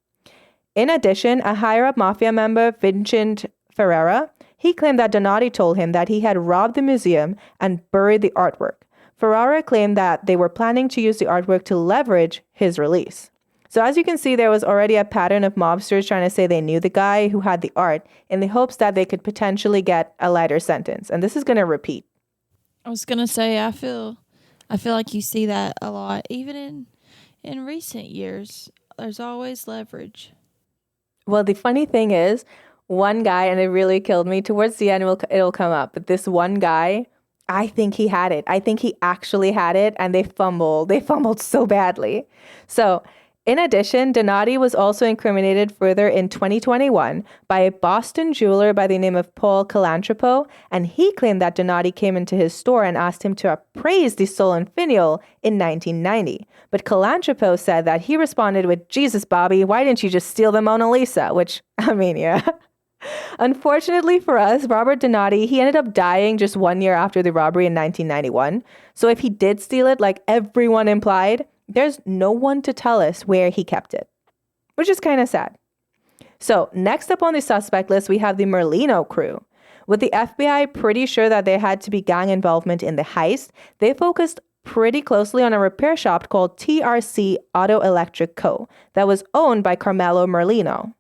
In addition, a higher-up mafia member, Vincent Ferrera, he claimed that Donati told him that he had robbed the museum and buried the artwork. Ferrara claimed that they were planning to use the artwork to leverage his release. So as you can see, there was already a pattern of mobsters trying to say they knew the guy who had the art in the hopes that they could potentially get a lighter sentence. And this is going to repeat. I was gonna say I feel like you see that a lot, even in recent years. There's always leverage. Well, the funny thing is, one guy, and it really killed me, towards the end it'll come up, but this one guy, I think he had it. I think he actually had it, and they fumbled so badly. So, in addition, Donati was also incriminated further in 2021 by a Boston jeweler by the name of Paul Calantropo, and he claimed that Donati came into his store and asked him to appraise the stolen finial in 1990. But Calantropo said that he responded with, "Jesus, Bobby, why didn't you just steal the Mona Lisa?" Which, I mean, yeah. Unfortunately for us, Robert Donati, he ended up dying just 1 year after the robbery in 1991. So if he did steal it, like everyone implied, there's no one to tell us where he kept it, which is kind of sad. So next up on the suspect list, we have the Merlino crew. With the FBI pretty sure that there had to be gang involvement in the heist, they focused pretty closely on a repair shop called TRC Auto Electric Co. that was owned by Carmelo Merlino.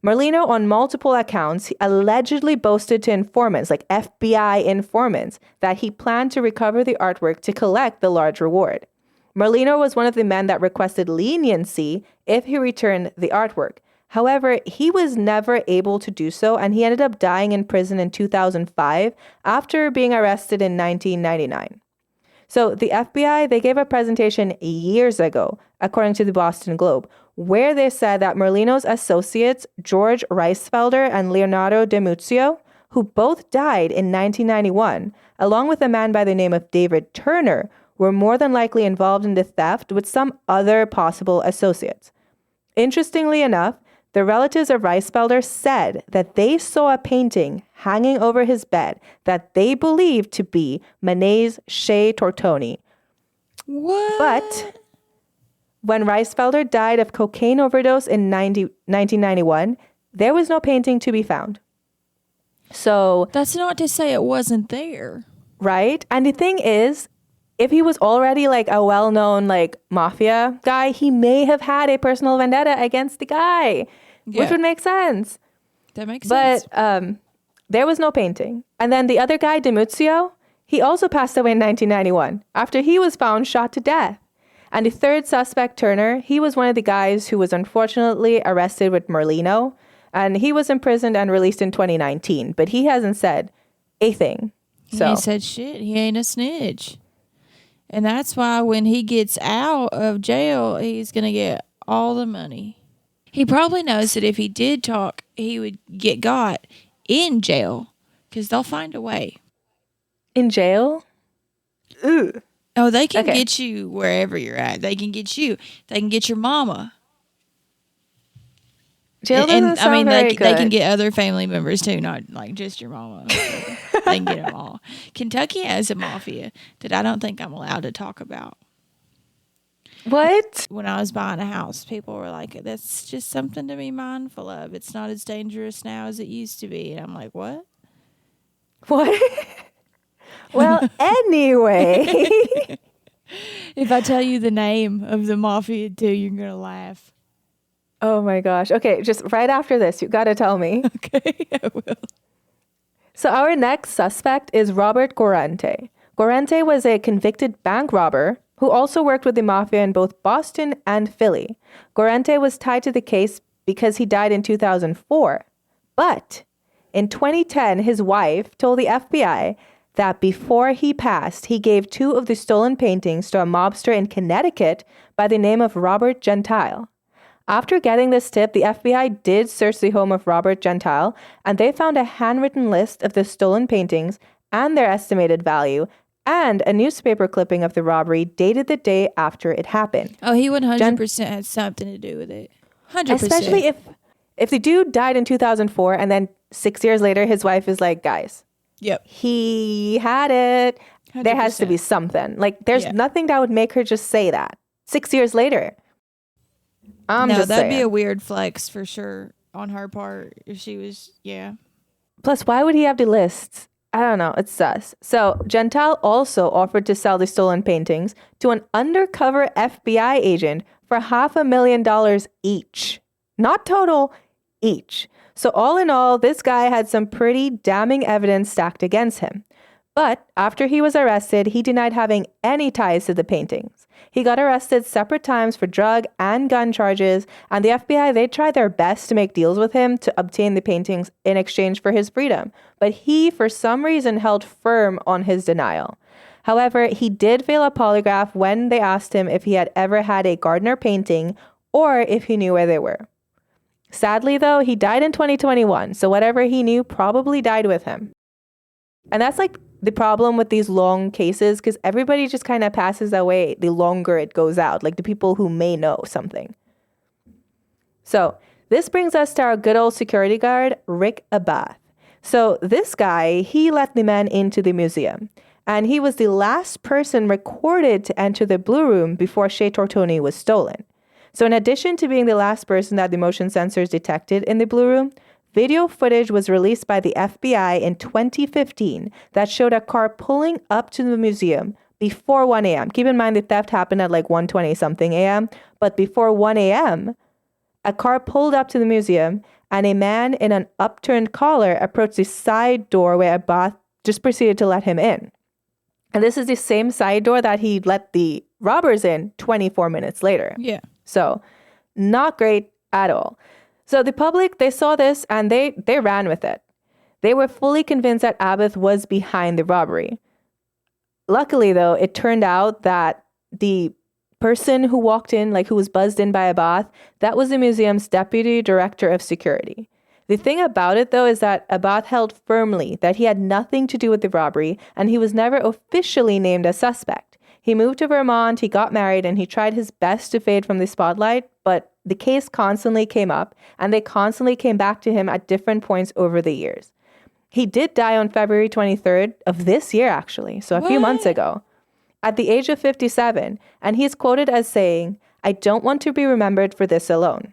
Merlino, on multiple accounts, allegedly boasted to informants, like FBI informants, that he planned to recover the artwork to collect the large reward. Merlino was one of the men that requested leniency if he returned the artwork. However, he was never able to do so, and he ended up dying in prison in 2005 after being arrested in 1999. So the FBI, they gave a presentation years ago, according to the Boston Globe, where they said that Merlino's associates, George Reisfelder and Leonardo DiMuzio, who both died in 1991, along with a man by the name of David Turner, were more than likely involved in the theft with some other possible associates. Interestingly enough, the relatives of Reisfelder said that they saw a painting hanging over his bed that they believed to be Manet's Chez Tortoni. What? But when Reisfelder died of cocaine overdose in 1991, there was no painting to be found. So That's not to say it wasn't there. right? And the thing is, if he was already like a well-known like mafia guy, he may have had a personal vendetta against the guy, which Yeah. would make sense. That makes sense. But there was no painting. And then the other guy, DiMuzio, he also passed away in 1991 after he was found shot to death. And the third suspect, Turner, he was one of the guys who was unfortunately arrested with Merlino. And he was imprisoned and released in 2019. But he hasn't said a thing. He So ain't said shit. He ain't a snitch. And that's why when he gets out of jail, he's going to get all the money. He probably knows that if he did talk, he would get got in jail because they'll find a way. in jail? Ooh. Oh, they can Okay. get you wherever you're at. They can get you. They can get your mama. Jail doesn't sound very they good. can get other family members too, not like just your mama. They can get them all. Kentucky has a mafia that I don't think I'm allowed to talk about. What? When I was buying a house, people were like, that's just something to be mindful of. It's not as dangerous now as it used to be. And I'm like, what? What? Well, anyway. If I tell you the name of the mafia too, you're going to laugh. Oh my gosh. Okay, just right after this, you got to tell me. Okay, I will. So our next suspect is Robert Gorente. Gorente was a convicted bank robber who also worked with the mafia in both Boston and Philly. Gorente was tied to the case because he died in 2004. But in 2010, his wife told the FBI that before he passed, he gave 2 of the stolen paintings to a mobster in Connecticut by the name of Robert Gentile. After getting this tip, the FBI did search the home of Robert Gentile, and they found a handwritten list of the stolen paintings and their estimated value, and a newspaper clipping of the robbery dated the day after it happened. Oh, he 100% had something to do with it. 100%. Especially if the dude died in 2004 and then 6 years later, his wife is like, guys, Yep. he had it. 100%. There has to be something. Like, there's nothing that would make her just say that 6 years later. No, just that'd saying. be a weird flex for sure on her part if she was, Plus, why would he have the lists? I don't know. It's sus. So Gentile also offered to sell the stolen paintings to an undercover FBI agent for $500,000 each. Not total, each. So all in all, this guy had some pretty damning evidence stacked against him. But after he was arrested, he denied having any ties to the paintings. He got arrested separate times for drug and gun charges, and the FBI, they tried their best to make deals with him to obtain the paintings in exchange for his freedom. But he, for some reason, held firm on his denial. However, he did fail a polygraph when they asked him if he had ever had a Gardner painting or if he knew where they were. Sadly, though, he died in 2021, so whatever he knew probably died with him. And that's like the problem with these long cases, because everybody just kind of passes away the longer it goes out, like the people who may know something. So this brings us to our good old security guard, Rick Abath. So this guy, he let the men into the museum, and he was the last person recorded to enter the Blue Room before Chez Tortoni was stolen. So in addition to being the last person that the motion sensors detected in the Blue Room, video footage was released by the FBI in 2015 that showed a car pulling up to the museum before 1 a.m. Keep in mind the theft happened at like 1:20 something a.m., but before 1 a.m., a car pulled up to the museum and a man in an upturned collar approached the side door where Abath just proceeded to let him in. And this is the same side door that he let the robbers in 24 minutes later. Yeah. So not great at all. So the public, they saw this and they ran with it. They were fully convinced that Abath was behind the robbery. Luckily, though, it turned out that the person who walked in, like who was buzzed in by Abath, that was the museum's deputy director of security. The thing about it, though, is that Abath held firmly that he had nothing to do with the robbery, and he was never officially named a suspect. He moved to Vermont, he got married, and he tried his best to fade from the spotlight, but the case constantly came up, and they constantly came back to him at different points over the years. He did die on February 23rd of this year, actually, so a few months ago, at the age of 57, and he's quoted as saying, "I don't want to be remembered for this alone."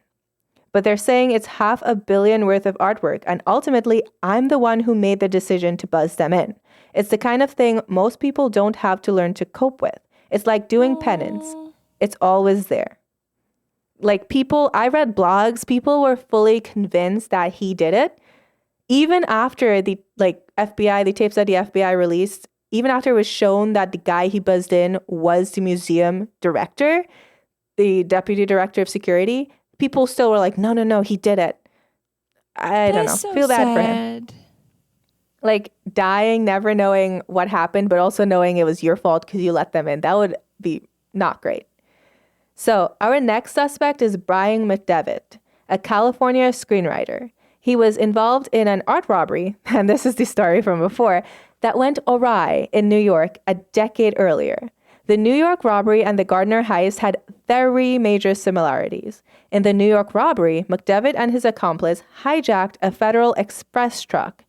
But they're saying it's $500 million worth of artwork, and ultimately, I'm the one who made the decision to buzz them in. It's the kind of thing most people don't have to learn to cope with. It's like doing penance. It's always there. Like I read blogs, people were fully convinced that he did it. Even after the tapes that the FBI released, even after it was shown that the guy he buzzed in was the museum director, the deputy director of security, people still were like, no, he did it. I don't know. So feel bad for him. Like dying, never knowing what happened, but also knowing it was your fault because you let them in. That would be not great. So our next suspect is Brian McDevitt, a California screenwriter. He was involved in an art robbery, and this is the story from before, that went awry in New York a decade earlier. The New York robbery and the Gardner heist had very major similarities. In the New York robbery, McDevitt and his accomplice hijacked a Federal Express truck.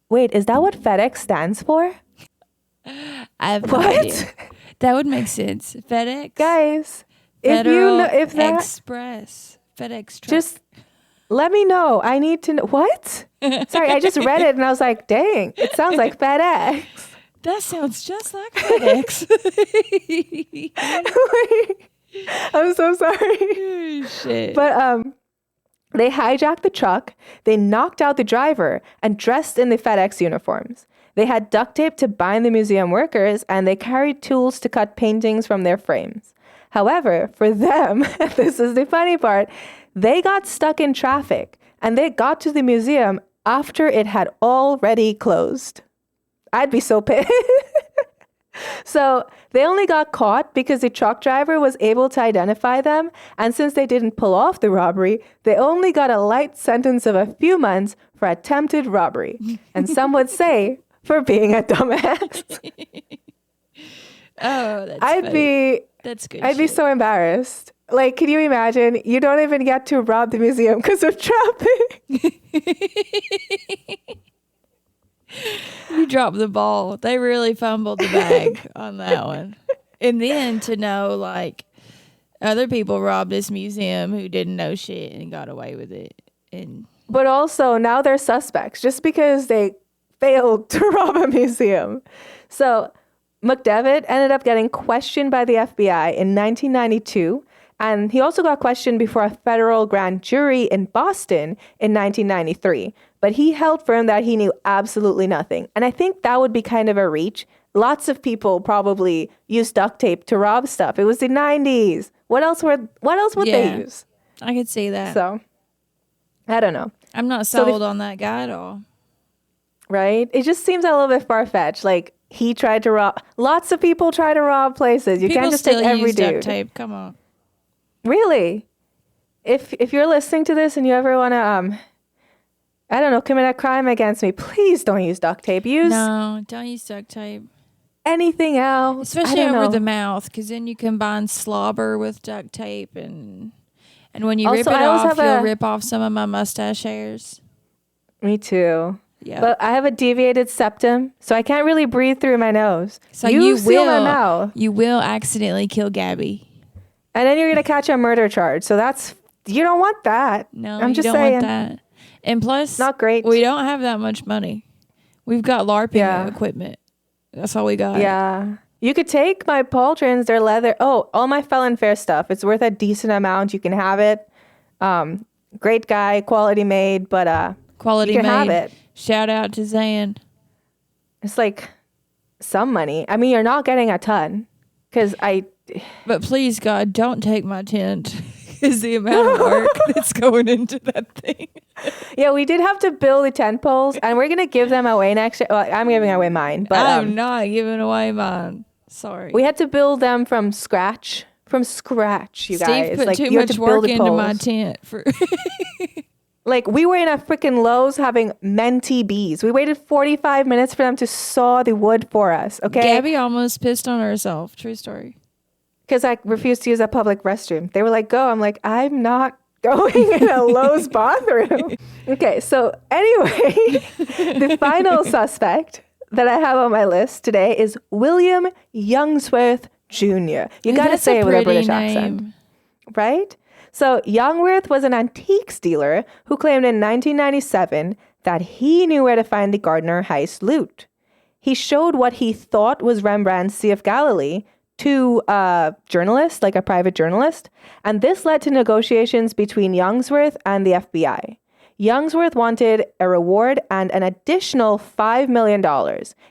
Wait, is that what FedEx stands for? I have no idea. That would make sense. FedEx? Guys, Federal if that Express. FedEx truck. Just let me know. I need to know. What? Sorry, I just read it and I was like, dang, it sounds like FedEx. That sounds just like FedEx. I'm so sorry. Oh, shit. But they hijacked the truck, they knocked out the driver, and dressed in the FedEx uniforms. They had duct tape to bind the museum workers, and they carried tools to cut paintings from their frames. However, for them, this is the funny part, They got stuck in traffic and they got to the museum after it had already closed. I'd be so pissed. So they only got caught because the truck driver was able to identify them. And since they didn't pull off the robbery, they only got a light sentence of a few months for attempted robbery. And some would say for being a dumbass. Oh, that's that's good. I'd be so embarrassed. Like, can you imagine? You don't even get to rob the museum because of traffic. You dropped the ball. They really fumbled the bag on that one. And then to know, like, other people robbed this museum who didn't know shit and got away with it. But also, now they're suspects just because they failed to rob a museum. So McDevitt ended up getting questioned by the FBI in 1992. And he also got questioned before a federal grand jury in Boston in 1993. But he held firm that he knew absolutely nothing. And I think that would be kind of a reach. Lots of people probably used duct tape to rob stuff. It was the 90s. What else would they use? I could see that. So, I don't know. I'm not sold on that guy at all. Right? It just seems a little bit far-fetched. Like, he tried to rob. Lots of people try to rob places. You can't just take every use dude. Duct tape. Come on. Really? If you're listening to this and you ever want to, I don't know, commit a crime against me, please don't use duct tape. No, don't use duct tape. Anything else. Especially over the mouth, because then you combine slobber with duct tape, and when you rip it off, you'll rip off some of my mustache hairs. Me too. Yeah. But I have a deviated septum, so I can't really breathe through my nose. So you seal my mouth. You will accidentally kill Gabby. And then you're going to catch a murder charge. So you don't want that. No, I'm just you don't saying. want that. And plus, not great. We don't have that much money. We've got LARPing equipment. That's all we got. Yeah. You could take my pauldrons, their leather. Oh, all my felon fare stuff. It's worth a decent amount. You can have it. Great guy, quality made, but quality you can made. have it. Shout out to Zan. It's like some money. I mean, you're not getting a ton because But please, God, don't take my tent. Is the amount of work that's going into that thing. Yeah, we did have to build the tent poles, and we're gonna give them away next year. Well, I'm giving away mine, but I'm not giving away mine. Sorry. We had to build them from scratch. You Steve guys. put like, too you much had to work build the into poles. my tent for. Like, we were in a freaking Lowe's having mentee bees. We waited 45 minutes for them to saw the wood for us. Okay, Gabby almost pissed on herself. True story. Because I refused to use a public restroom. They were like, go. I'm like, I'm not going in a Lowe's bathroom. Okay, so anyway, the final suspect that I have on my list today is William Youngsworth Jr. You got to say it with a British accent, right? So Youngsworth was an antiques dealer who claimed in 1997 that he knew where to find the Gardner Heist loot. He showed what he thought was Rembrandt's Sea of Galilee to a journalist, like a private journalist, and this led to negotiations between Youngsworth and the FBI. Youngsworth wanted a reward and an additional $5 million.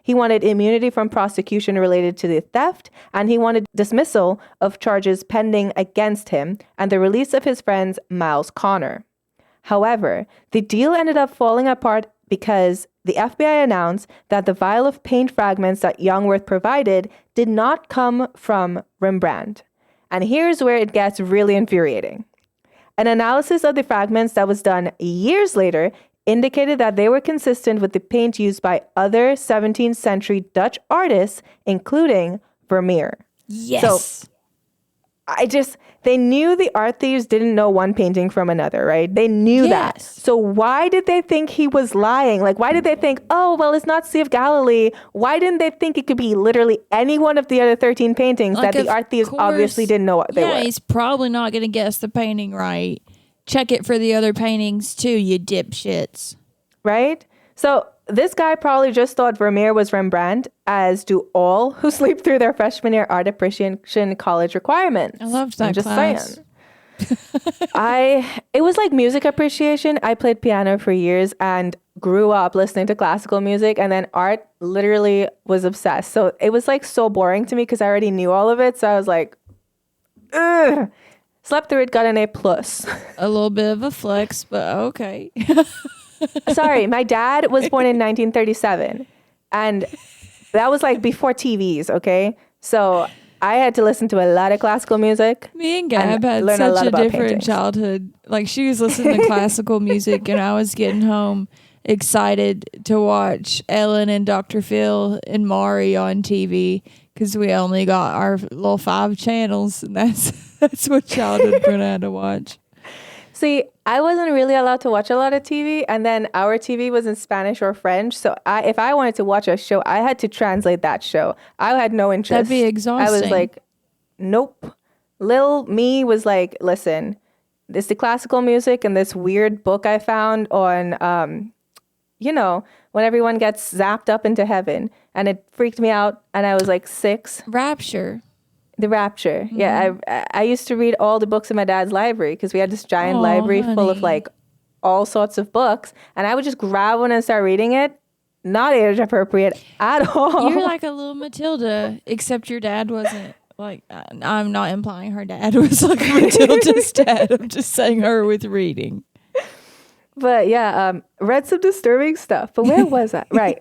He wanted immunity from prosecution related to the theft, and he wanted dismissal of charges pending against him and the release of his friend Miles Connor. However, the deal ended up falling apart because the FBI announced that the vial of paint fragments that Youngsworth provided did not come from Rembrandt. And here's where it gets really infuriating. An analysis of the fragments that was done years later indicated that they were consistent with the paint used by other 17th century Dutch artists, including Vermeer. Yes. So they knew the art thieves didn't know one painting from another, right? They knew that. So why did they think he was lying? Like, why did they think, oh, well, it's not Sea of Galilee? Why didn't they think it could be literally any one of the other 13 paintings that the art thieves obviously didn't know what they were? Yeah, he's probably not going to guess the painting right. Check it for the other paintings too, you dipshits. Right? So this guy probably just thought Vermeer was Rembrandt, as do all who sleep through their freshman year art appreciation college requirements. I loved that class. Saying. It was like music appreciation. I played piano for years and grew up listening to classical music, and then art literally was obsessed. So it was like so boring to me because I already knew all of it. So I was like, ugh. Slept through it, got an A+. plus. A little bit of a flex, but okay. Sorry, my dad was born in 1937. And that was like before TVs, okay? So I had to listen to a lot of classical music. Me and Gab had learn a lot such a about different paintings. childhood. Like, she was listening to classical music, and I was getting home excited to watch Ellen and Dr. Phil and Maury on TV because we only got our little 5 channels, and that's what childhood Bruna had to watch. See, I wasn't really allowed to watch a lot of TV, and then our TV was in Spanish or French. So if I wanted to watch a show, I had to translate that show. I had no interest. That'd be exhausting. I was like, nope. Lil me was like, listen, this is the classical music and this weird book I found on, when everyone gets zapped up into heaven, and it freaked me out, and I was like 6. Rapture. The Rapture. Mm-hmm. Yeah, I used to read all the books in my dad's library because we had this giant library full of like all sorts of books, and I would just grab one and start reading it. Not age appropriate at all. You're like a little Matilda, except your dad wasn't. Like, I'm not implying her dad was like Matilda's dad. I'm just saying her with reading. But yeah, read some disturbing stuff. But where was I? Right.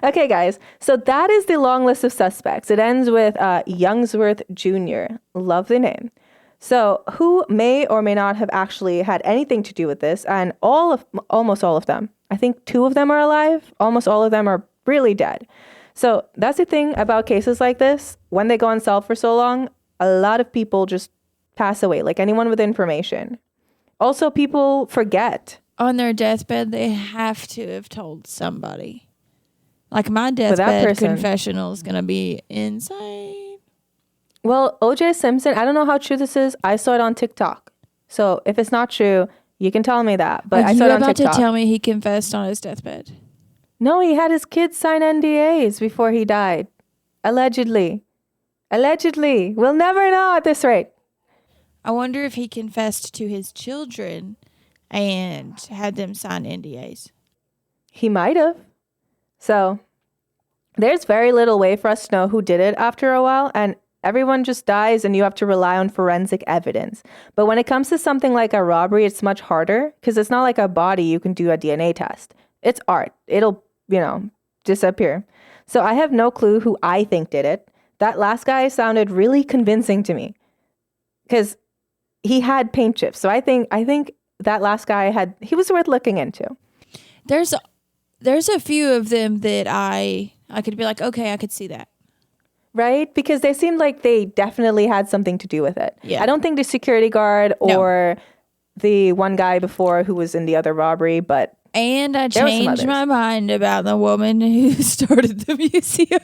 Okay, guys. So that is the long list of suspects. It ends with Youngsworth Jr. Love the name. So who may or may not have actually had anything to do with this? And almost all of them. I think 2 of them are alive. Almost all of them are really dead. So that's the thing about cases like this. When they go unsolved for so long, a lot of people just pass away, like anyone with information. Also, people forget. On their deathbed, they have to have told somebody. Like, my deathbed confessional is going to be insane. Well, O.J. Simpson, I don't know how true this is. I saw it on TikTok. So if it's not true, you can tell me that. But I saw it on TikTok. You're about to tell me he confessed on his deathbed. No, he had his kids sign NDAs before he died. Allegedly. We'll never know at this rate. I wonder if he confessed to his children and had them sign NDAs. He might have. So there's very little way for us to know who did it after a while, and everyone just dies and you have to rely on forensic evidence. But when it comes to something like a robbery, it's much harder because it's not like a body you can do a DNA test. It's art. It'll, disappear. So I have no clue who I think did it. That last guy sounded really convincing to me because he had paint chips. So I think that last guy he was worth looking into. There's a few of them that I could be like, okay, I could see that. Right? Because they seemed like they definitely had something to do with it. Yeah. I don't think the security guard or the one guy before who was in the other robbery, but and I changed my mind about the woman who started the museum.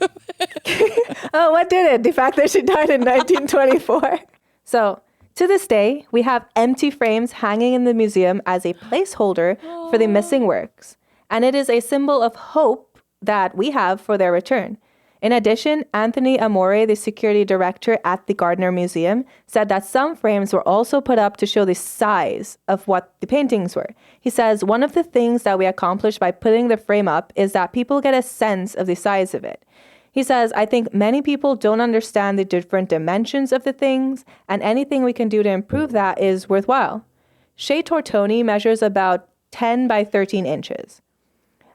Oh, what did it? The fact that she died in 1924. So to this day, we have empty frames hanging in the museum as a placeholder for the missing works. And it is a symbol of hope that we have for their return. In addition, Anthony Amore, the security director at the Gardner Museum, said that some frames were also put up to show the size of what the paintings were. He says, one of the things that we accomplished by putting the frame up is that people get a sense of the size of it. He says, I think many people don't understand the different dimensions of the things, and anything we can do to improve that is worthwhile. Shea Tortoni measures about 10 by 13 inches.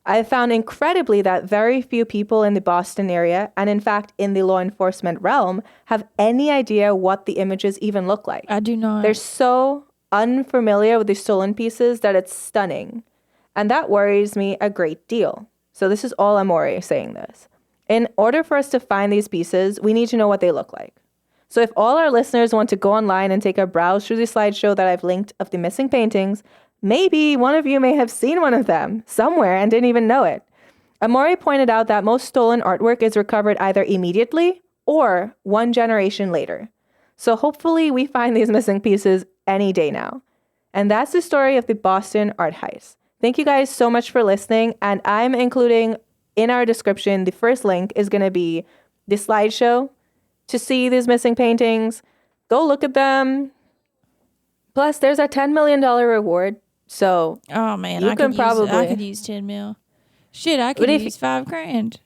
I found incredibly that very few people in the Boston area, and in fact in the law enforcement realm, have any idea what the images even look like. I do not. They're so unfamiliar with the stolen pieces that it's stunning. And that worries me a great deal. So this is all Amore saying this. In order for us to find these pieces, we need to know what they look like. So if all our listeners want to go online and take a browse through the slideshow that I've linked of the missing paintings, maybe one of you may have seen one of them somewhere and didn't even know it. Amore pointed out that most stolen artwork is recovered either immediately or one generation later. So hopefully we find these missing pieces any day now. And that's the story of the Boston art heist. Thank you guys so much for listening. And I'm including in our description, the first link is going to be the slideshow to see these missing paintings. Go look at them. Plus, there's a $10 million reward. So, oh man, I could use 10 mil. Shit, I could use $5,000.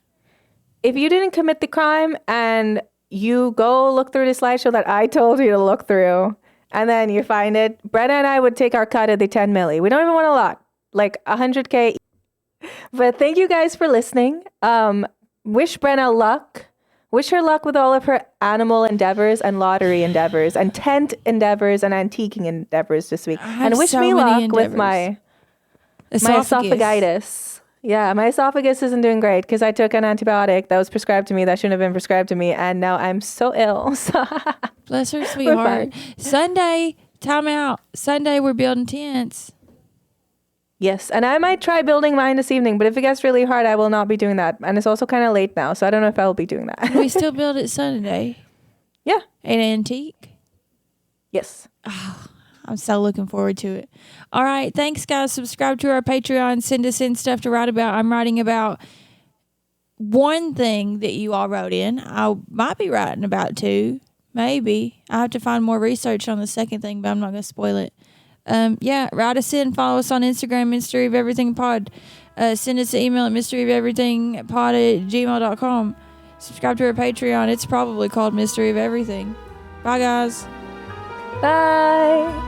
If you didn't commit the crime and you go look through the slideshow that I told you to look through, and then you find it. Brenna and I would take our cut of the 10 milli. We don't even want a lot, like 100K. But thank you guys for listening. Wish Brenna luck. Wish her luck with all of her animal endeavors and lottery endeavors and tent endeavors and antiquing endeavors this week. And wish me luck with my esophagitis. Yeah, my esophagus isn't doing great because I took an antibiotic that was prescribed to me that shouldn't have been prescribed to me, and now I'm so ill. Bless her sweetheart. Sunday, time out. Sunday, we're building tents. Yes, and I might try building mine this evening, but if it gets really hard, I will not be doing that. And it's also kind of late now, so I don't know if I will be doing that. Can we still build it Sunday? Yeah. An antique? Yes. Oh, I'm so looking forward to it. All right, thanks, guys. Subscribe to our Patreon. Send us in stuff to write about. I'm writing about one thing that you all wrote in. I might be writing about two, maybe. I have to find more research on the second thing, but I'm not going to spoil it. Write us in. Follow us on Instagram, Mystery of Everything Pod. Send us an email at mysteryoferythingpod@gmail.com. Subscribe to our Patreon. It's probably called Mystery of Everything. Bye, guys. Bye.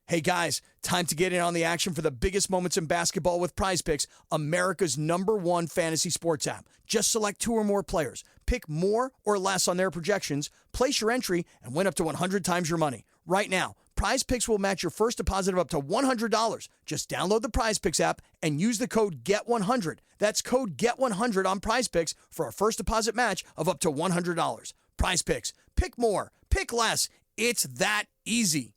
Hey guys, time to get in on the action for the biggest moments in basketball with Prize Picks, America's #1 fantasy sports app. Just select 2 or more players, pick more or less on their projections, place your entry, and win up to 100 times your money. Right now, Prize Picks will match your first deposit of up to $100. Just download the Prize Picks app and use the code GET100. That's code GET100 on Prize Picks for a first deposit match of up to $100. Prize Picks. Pick more. Pick less. It's that easy.